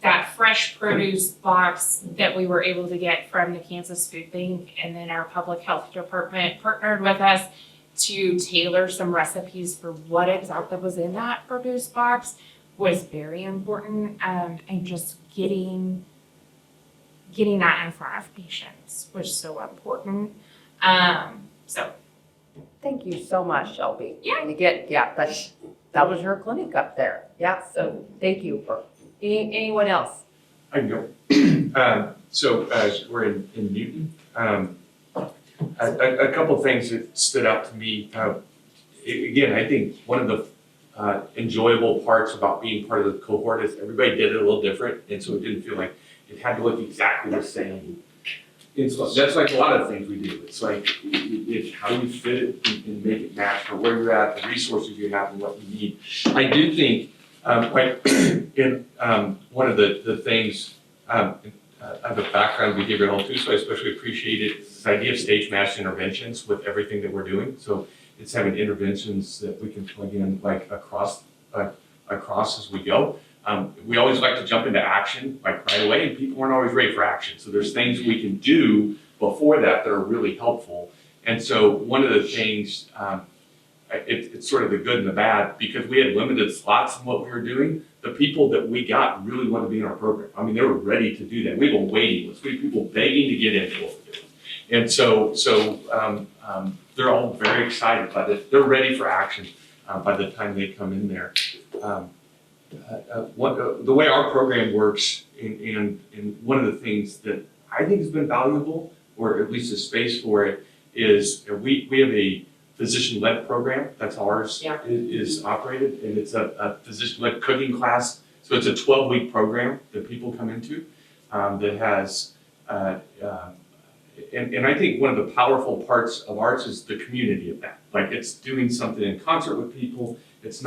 that fresh produce box that we were able to get from the Kansas Food Bank, and then our public health department partnered with us to tailor some recipes for what exactly was in that produce box, was very important. And just getting that in front of patients was so important. So Thank you so much, Shelby. Yeah. And again, that was your clinic up there. Yeah, so thank you. For anyone else? I can go. So we're in Newton. A couple of things that stood out to me. Again, I think one of the enjoyable parts about being part of the cohort is everybody did it a little different, and so it didn't feel like it had to look exactly the same. That's like a lot of things we do. It's like it's how you fit it and make it match for where you're at, the resources you have, and what you need. I do think, in one of the things, I have a background in behavioral health too, so I especially appreciated this idea of stage match interventions with everything that we're doing. So it's having interventions that we can plug in like across as we go. We always like to jump into action like right away, and people aren't always ready for action. So there's things we can do before that are really helpful. And so one of the things, it's sort of the good and the bad, because we had limited slots in what we were doing. The people that we got really want to be in our program. I mean, they were ready to do that. We have a waiting list. We have people begging to get into what we're doing. And so they're all very excited by this. They're ready for action by the time they come in there. The way our program works, and one of the things that I think has been valuable, or at least a space for it, is we have a physician-led program. That's ours. Yeah. Is operated, and it's a physician-led cooking class. So it's a 12-week program that people come into that has, and I think one of the powerful parts of ours is the community of that. Like it's doing something in concert with people. It's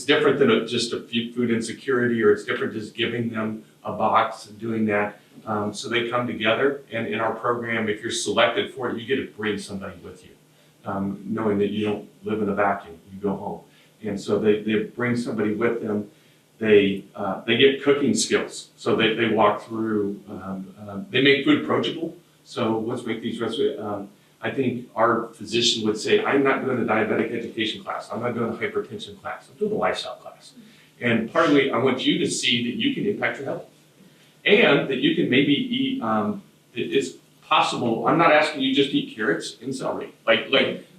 different than just a food insecurity, or it's different just giving them a box and doing that. So they come together, and in our program, if you're selected for it, you get to bring somebody with you. knowing that you don't live in a vacuum, you go home. And so they bring somebody with them. They get cooking skills. So they walk through, they make food approachable. So let's make these recipes. I think our physician would say, I'm not doing a diabetic education class. I'm not doing a hypertension class. I'm doing a lifestyle class. And partly, I want you to see that you can impact your health. And that you can maybe eat, it's possible, I'm not asking you just to eat carrots and celery. Like,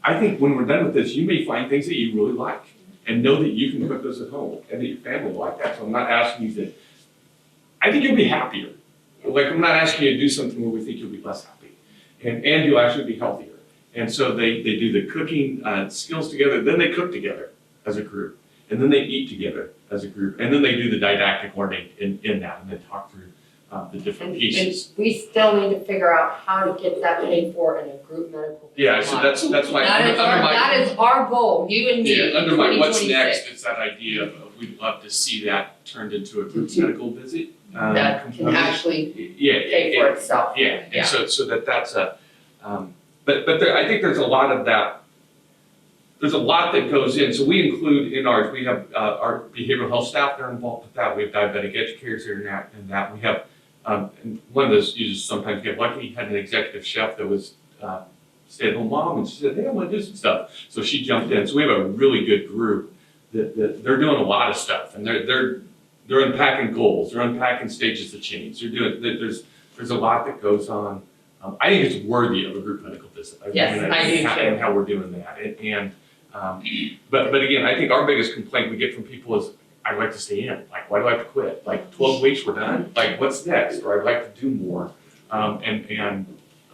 I think when we're done with this, you may find things that you really like. And know that you can cook those at home and that your family will like that. So I'm not asking you to, I think you'll be happier. Like, I'm not asking you to do something where we think you'll be less happy. And you'll actually be healthier. And so they do the cooking skills together, then they cook together as a group. And then they eat together as a group. And then they do the didactic learning in that and then talk through the different pieces. And we still need to figure out how to get that paid for in a group medical. Yeah, so that's my, That is our goal, you and me, yeah, under my what's 2026. next, it's that idea of we'd love to see that turned into a group medical visit. That can component. actually Yeah, pay for itself. yeah, Yeah. and so that's a, but there, I think there's a lot of that. There's a lot that goes in. So we include in ours, we have our behavioral health staff, they're involved with that. We have diabetic educators here in that. We have, and one of those you just sometimes get lucky, had an executive chef that was stay-at-home mom, and she said, hey, I want to do some stuff. So she jumped in. So we have a really good group that they're doing a lot of stuff, and they're unpacking goals, they're unpacking stages of change. They're doing, there's a lot that goes on. I think it's worthy of a group medical visit. Yes, I do too. And how we're doing that. But again, I think our biggest complaint we get from people is, I'd like to stay in. Like, why do I have to quit? Like, 12 weeks, we're done? Like, what's next? Or I'd like to do more.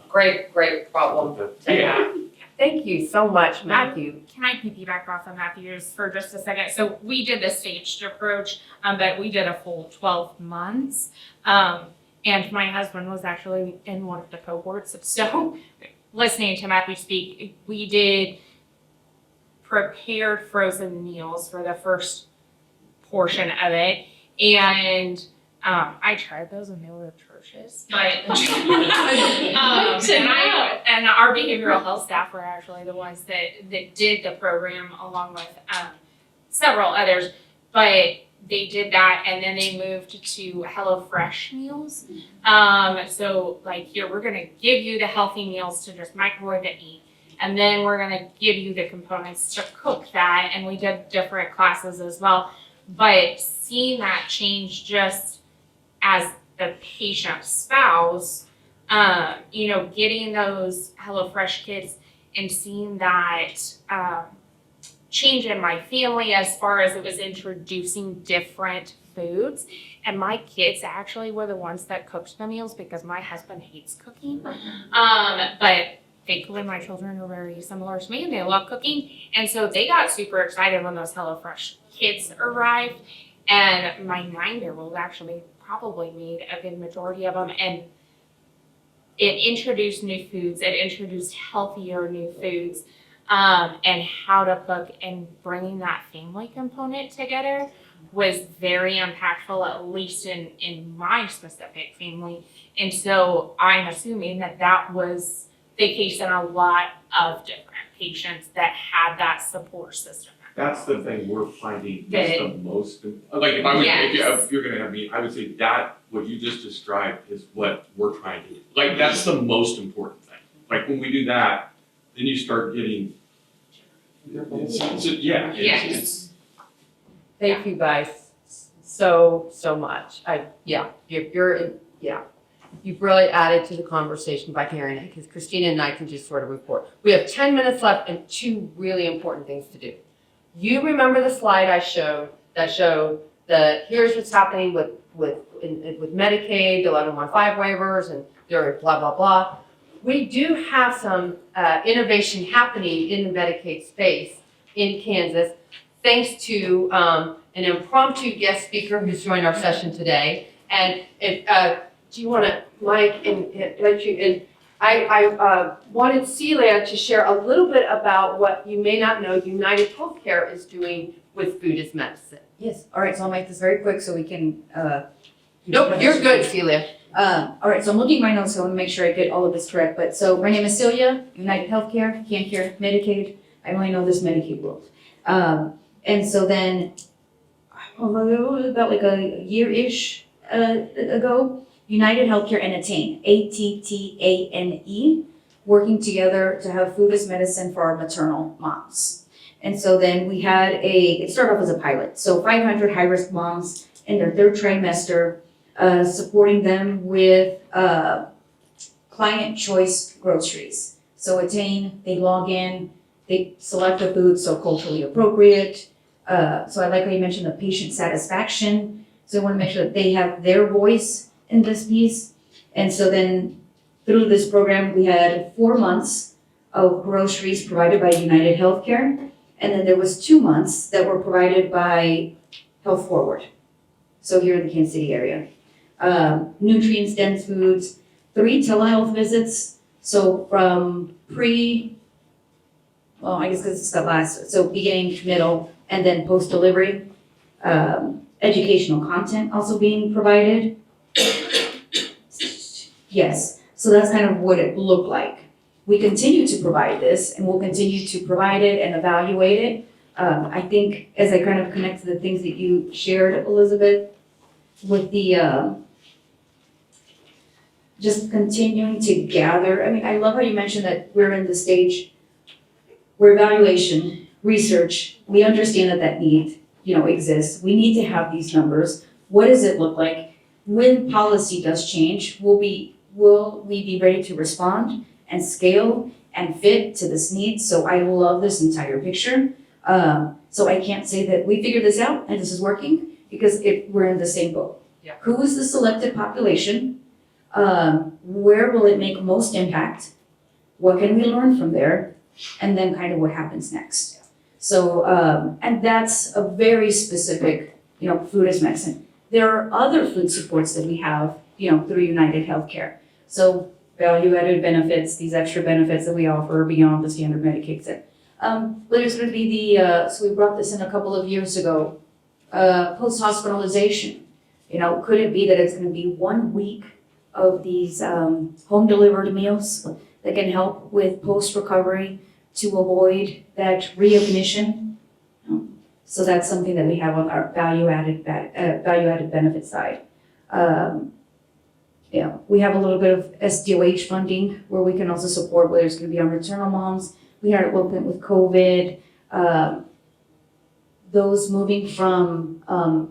Great problem to have. Thank you so much, Matthew. Can I piggyback off of Matthew's for just a second? So we did the staged approach, but we did a full 12 months. And my husband was actually in one of the cohorts. So listening to Matthew speak, we did prepared frozen meals for the first portion of it. And I tried those and they were atrocious. But and our behavioral health staff were actually the ones that did the program along with several others. But they did that and then they moved to HelloFresh meals. So like here, we're gonna give you the healthy meals to just microwave and eat. And then we're gonna give you the components to cook that. And we did different classes as well. But seeing that change just as the patient's spouse, getting those HelloFresh kits and seeing that change in my family as far as it was introducing different foods. And my kids actually were the ones that cooked the meals because my husband hates cooking. But thankfully my children are very similar to me and they love cooking. And so they got super excited when those HelloFresh kits arrived. And my 9-year-old actually probably made a good majority of them. And it introduced new foods, it introduced healthier new foods. And how to cook and bringing that family component together was very impactful, at least in my specific family. And so I'm assuming that was the case in a lot of different patients that had that support system. That's the thing we're finding is the most, like if you're gonna have me, I would say that what you just described is what we're trying to do. Like, that's the most important thing. Like, when we do that, then you start getting, Thank you guys so much. You've really added to the conversation by hearing it, because Christina and I can just sort of report. We have 10 minutes left and 2 really important things to do. You remember the slide I showed that showed here's what's happening with Medicaid, 1115 waivers, and there blah, blah, blah. We do have some innovation happening in the Medicaid space in Kansas, thanks to an impromptu guest speaker who's joined our session today. And do you want to, Mike, and let you, and I wanted Celia to share a little bit about what you may not know United Healthcare is doing with food as medicine. Yes, all right, so I'll make this very quick so we can. Nope, you're good, Celia. All right, so I'm looking at my notes, so I want to make sure I get all of this correct. But so my name is Celia, United Healthcare, CCNK, Medicaid. I only know this Medicaid world. And so then, about like a year-ish ago, United Healthcare and Attain, ATTANE, working together to have food as medicine for our maternal moms. And so then we had it started off as a pilot. So 500 high-risk moms in their third trimester, supporting them with client choice groceries. So Attain, they log in, they select the food, so culturally appropriate. So I like how you mentioned the patient satisfaction. So I want to make sure that they have their voice in this piece. And so then through this program, we had 4 months of groceries provided by United Healthcare. And then there was 2 months that were provided by Health Forward. So here in the Kansas City area. Nutrients dense foods, 3 telehealth visits. So from I guess because it's the last, so beginning, middle, and then post-delivery. Educational content also being provided. Yes, so that's kind of what it looked like. We continue to provide this, and we'll continue to provide it and evaluate it. I think as I kind of connect to the things that you shared, Elizabeth, with the just continuing to gather. I mean, I love how you mentioned that we're in the stage where evaluation, research, we understand that need, exists. We need to have these numbers. What does it look like? When policy does change, will we be ready to respond and scale and fit to this need? So I love this entire picture. So I can't say that we figured this out and this is working because we're in the same boat. Yeah. Who is the selected population? Where will it make most impact? What can we learn from there? And then kind of what happens next. So, and that's a very specific, food as medicine. There are other food supports that we have, through United Healthcare. So value-added benefits, these extra benefits that we offer beyond the standard Medicaid set. There's going to be so we brought this in a couple of years ago, post-hospitalization. Could it be that it's going to be 1 week of these home-delivered meals that can help with post-recovery to avoid that readmission? So that's something that we have on our value-added benefit side. We have a little bit of SDOH funding where we can also support whether it's going to be our maternal moms. We had it open with COVID. Those moving from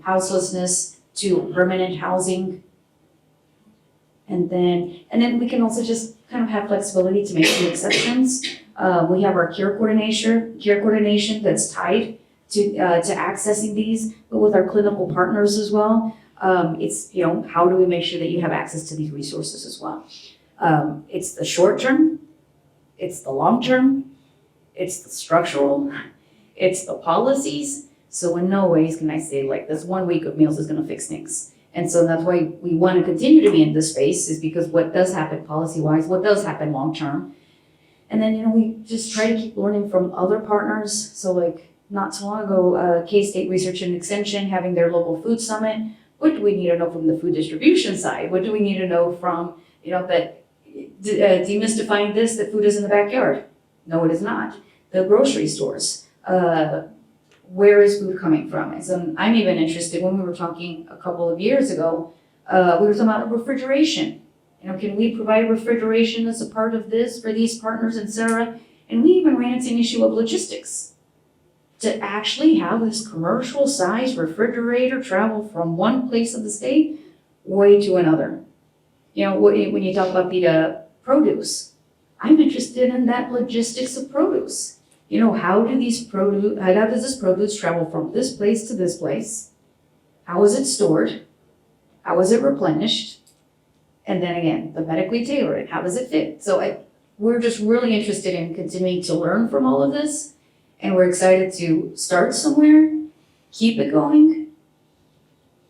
houselessness to permanent housing. And then we can also just kind of have flexibility to make some exceptions. We have our care coordination that's tied to accessing these, but with our clinical partners as well. It's, how do we make sure that you have access to these resources as well? It's the short term, it's the long term, it's the structural, it's the policies. So in no ways can I say like this 1 week of meals is gonna fix things. And so that's why we want to continue to be in this space, is because what does happen policy-wise, what does happen long-term. And then, we just try to keep learning from other partners. So like not too long ago, K-State Research and Extension having their local food summit. What do we need to know from the food distribution side? What do we need to know from, that demystifying this, that food is in the backyard? No, it is not. The grocery stores. Where is food coming from? And so I'm even interested, when we were talking a couple of years ago, we were talking about refrigeration. Can we provide refrigeration as a part of this for these partners, et cetera? And we even ran into an issue of logistics. To actually have this commercial size refrigerator travel from one place of the state way to another. When you talk about the produce, I'm interested in that logistics of produce. How does this produce travel from this place to this place? How is it stored? How is it replenished? And then again, the medically tailored, how does it fit? So we're just really interested in continuing to learn from all of this. And we're excited to start somewhere, keep it going,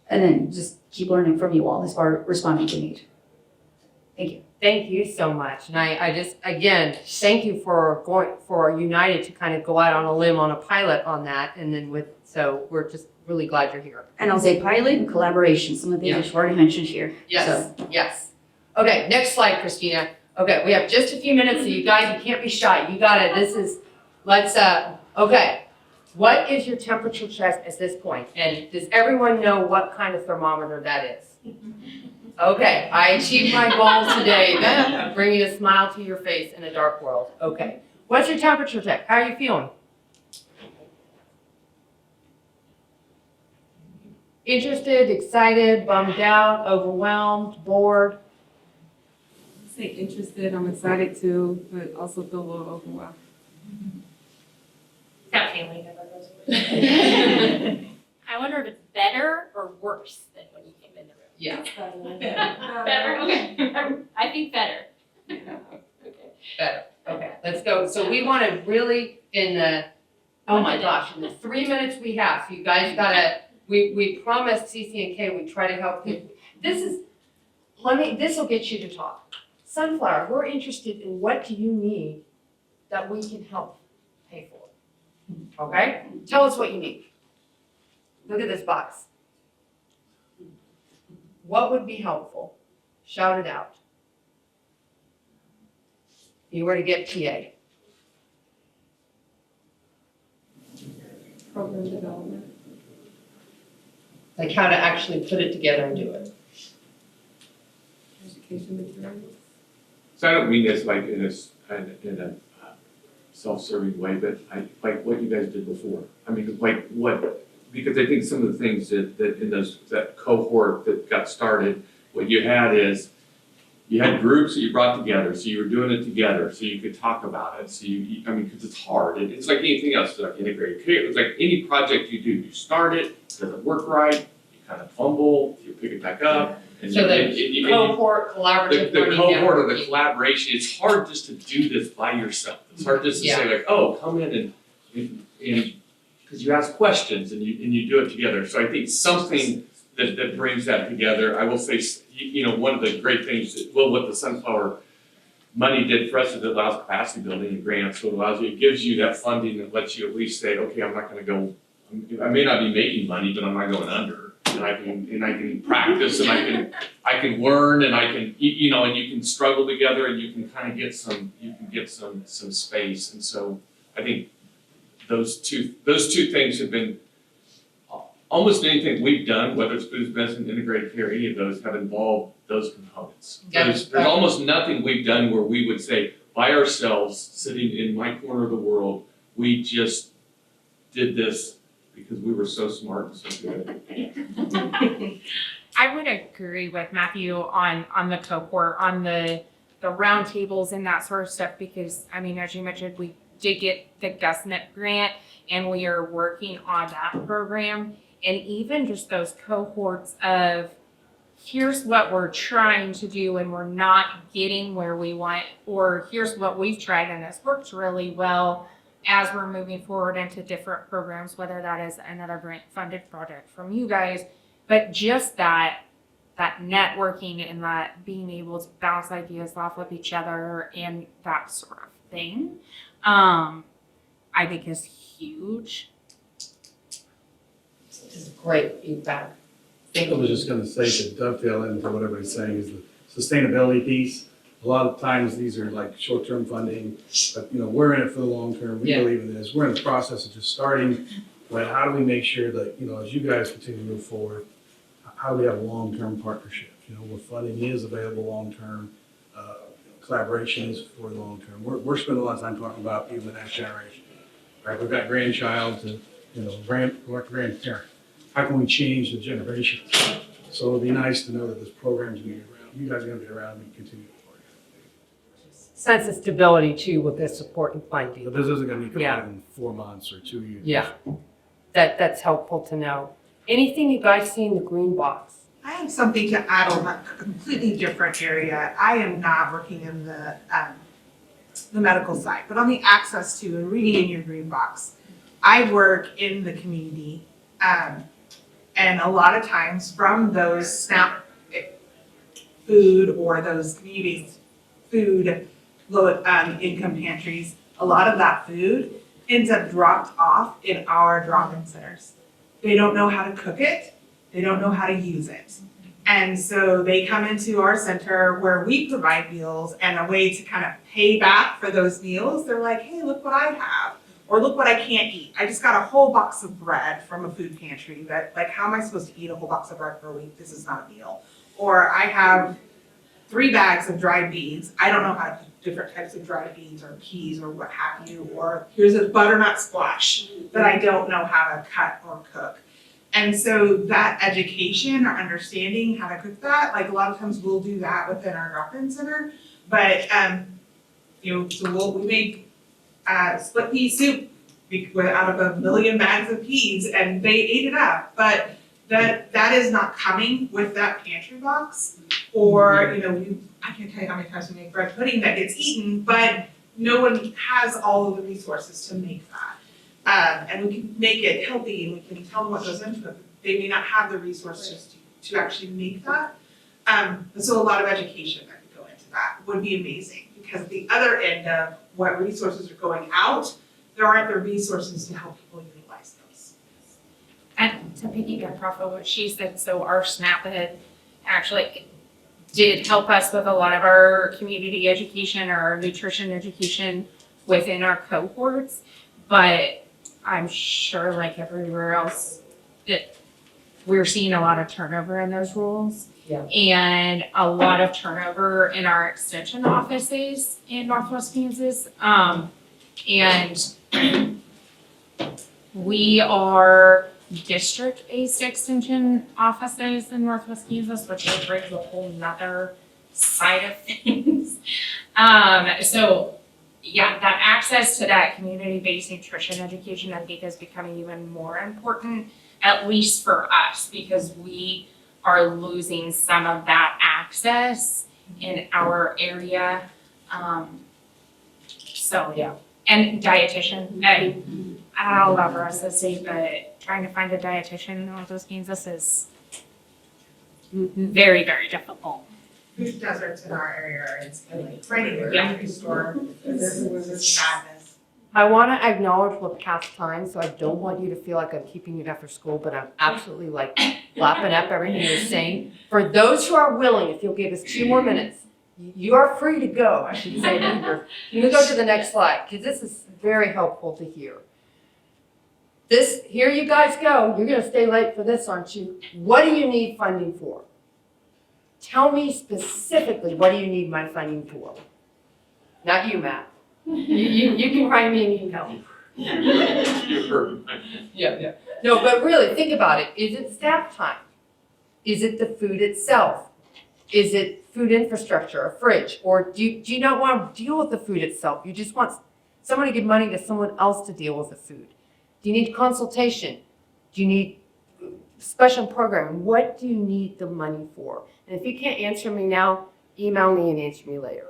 and then just keep learning from you all as far as responding to need. Thank you. Thank you so much. And I just, again, thank you for United to kind of go out on a limb on a pilot on that. And then so we're just really glad you're here. And I'll say pilot and collaboration, some of the things you've already mentioned here. Yes, yes. Okay, next slide, Christina. Okay, we have just a few minutes, so you guys, you can't be shy. You got it. Okay. What is your temperature check at this point? And does everyone know what kind of thermometer that is? Okay, I achieved my goals today, bringing a smile to your face in a dark world. Okay, what's your temperature check? How are you feeling? Interested, excited, bummed out, overwhelmed, bored? Say interested, I'm excited too, but also feel a little overwhelmed. That feeling never goes away. I wonder if it's better or worse than when you came in the room. Yeah. Better, okay. I think better. Okay. Better, okay, let's go. So we want to really, in the 3 minutes we have, so you guys gotta, we promised CCNK we'd try to help you. This will get you to talk. Sunflower, we're interested in what do you need that we can help pay for, okay? Tell us what you need. Look at this box. What would be helpful? Shout it out. You were to get TA. Program development. Like how to actually put it together and do it. Education materials. So I don't mean this like in a self-serving way, but like what you guys did before. I mean, like what, because I think some of the things that in that cohort that got started, what you had is, you had groups that you brought together, so you were doing it together, so you could talk about it. So I mean, because it's hard. It's like anything else, it's like integrated care. It's like any project you do. You start it, doesn't work right, you kind of fumble, you pick it back up. And So the cohort collaborative the learning cohort or network. the collaboration, it's hard just to do this by yourself. It's hard just to say like, oh, come in and because you ask questions and you do it together. So I think something that brings that together. I will say, one of the great things, what the Sunflower money did for us is it allows capacity building and grants. So it gives you that funding that lets you at least say, okay, I'm not going to go. I may not be making money, but I'm not going under. And I can practice and I can learn and I can and you can struggle together and you can kind of get some space. And so I think those two things have been almost anything we've done, whether it's food medicine, integrated care, any of those have involved those components. There's almost nothing we've done where we would say by ourselves, sitting in my corner of the world, we just did this because we were so smart and so good. I would agree with Matthew on the cohort, on the round tables and that sort of stuff, because I mean, as you mentioned, we did get the GusNet grant and we are working on that program. And even just those cohorts of here's what we're trying to do and we're not getting where we want, or here's what we've tried and this works really well as we're moving forward into different programs, whether that is another grant funded project from you guys, but just that networking and that being able to bounce ideas off of each other and that sort of thing, I think is huge. This is great feedback. I was just gonna say to dovetail into what everybody's saying is the sustainability piece. A lot of times these are like short-term funding, but we're in it for the long term. We Yeah. believe in this. We're in the process of just starting, but how do we make sure that, as you guys continue to move forward, how do we have long-term partnerships? Where funding is available long-term, collaboration is for the long-term. We're spending a lot of time talking about even the next generation, right? We've got grandchild to, grandparent. How can we change the generation? So it'd be nice to know that this program's gonna be around. You guys are gonna be around and continue to work. Sense of stability too with this support and funding. But this isn't gonna be Yeah. completed in 4 months or 2 years. Yeah, that's helpful to know. Anything you guys see in the green box? I have something to add on a completely different area. I am not working in the medical side, but on the access to and reading in your green box, I work in the community, and a lot of times from those SNAP food or those community food, low income pantries, a lot of that food ends up dropped off in our drop-in centers. They don't know how to cook it, they don't know how to use it. And so they come into our center where we provide meals, and a way to kind of pay back for those meals, they're like, hey, look what I have. Or look what I can't eat. I just got a whole box of bread from a food pantry that, like, how am I supposed to eat a whole box of bread for a week? This is not a meal. Or I have 3 bags of dried beans. I don't know how to cook different types of dried beans or peas or what have you. Or here's a butternut squash that I don't know how to cut or cook. And so that education or understanding how to cook that, like a lot of times we'll do that within our drop-in center. But, so we make split pea soup out of 1 million bags of peas, and they ate it up. But that is not coming with that pantry box. Or, I can't tell you how many times we make bread pudding that gets eaten, but no one has all of the resources to make that. And we can make it healthy, and we can tell them what goes into it. They may not have the resources to actually make that. So a lot of education that could go into that would be amazing, because the other end of what resources are going out, there aren't the resources to help people utilize those. And to piggyback off of what she said, so our SNAP Ed actually did help us with a lot of our community education or our nutrition education within our cohorts. But I'm sure, like everywhere else, that we're seeing a lot of turnover in those roles. Yeah. And a lot of turnover in our extension offices in Northwest Kansas. And we are district-based extension offices in Northwest Kansas, which brings a whole nother side of things. So yeah, that access to that community-based nutrition education, I think, is becoming even more important, at least for us, because we are losing some of that access in our area. So yeah, and dietitian. I love us to say, but trying to find a dietitian in Northwest Kansas is very, very difficult. Food deserts in our area are insane. Finding a grocery store is madness. I want to acknowledge we're past time, so I don't want you to feel like I'm keeping you after school, but I'm absolutely like lapping up everything you're saying. For those who are willing, if you'll give us 2 more minutes, you are free to go, I should say. Can we go to the next slide? Because this is very helpful to hear. Here you guys go. You're going to stay late for this, aren't you? What do you need funding for? Tell me specifically, what do you need my funding for? Not you, Matt. You can write me an email. You heard me. Yeah. No, but really, think about it. Is it staff time? Is it the food itself? Is it food infrastructure, a fridge? Or do you not want to deal with the food itself? You just want someone to give money to someone else to deal with the food. Do you need consultation? Do you need special programming? What do you need the money for? And if you can't answer me now, email me and answer me later.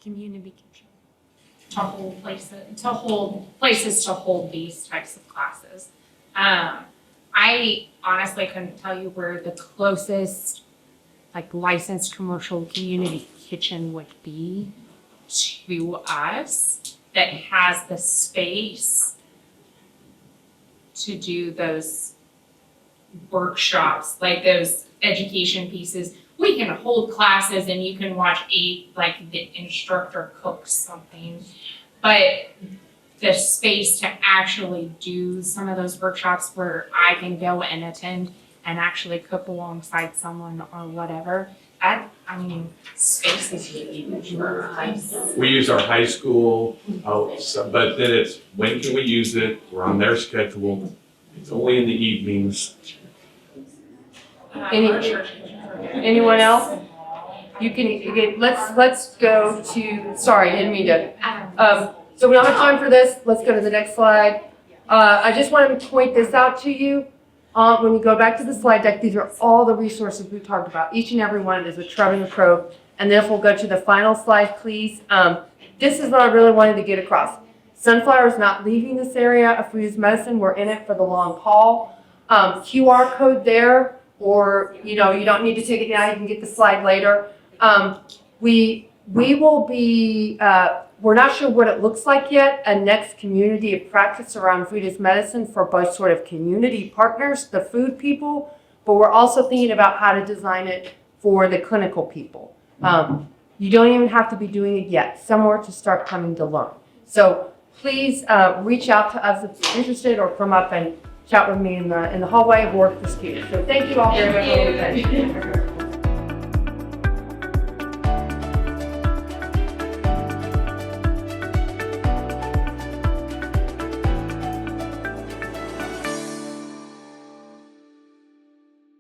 Community kitchen. To hold places to hold these types of classes. I honestly couldn't tell you where the closest licensed commercial community kitchen would be to us that has the space to do those workshops, like those education pieces. We can hold classes and you can watch the instructor cook something, but the space to actually do some of those workshops where I can go and attend and actually cook alongside someone or whatever, space is huge for us. We use our high school, but then it's, when can we use it? We're on their schedule. It's only in the evenings. Anyone else? Let's go to, sorry, I didn't mean to. So we don't have time for this. Let's go to the next slide. I just want to point this out to you. When you go back to the slide deck, these are all the resources we talked about. Each and every one is a Trevor and a Crow. And then if we'll go to the final slide, please. This is what I really wanted to get across. Sunflower is not leaving this area of food as medicine. We're in it for the long haul. QR code there, or you don't need to take it now. You can get the slide later. We we will be, we're not sure what it looks like yet, a next community of practice around food as medicine for both sort of community partners, the food people, but we're also thinking about how to design it for the clinical people. You don't even have to be doing it yet, somewhere to start coming to learn. So please reach out to us if you're interested or come up and chat with me in the hallway of work for students. So thank you all very much for your attention.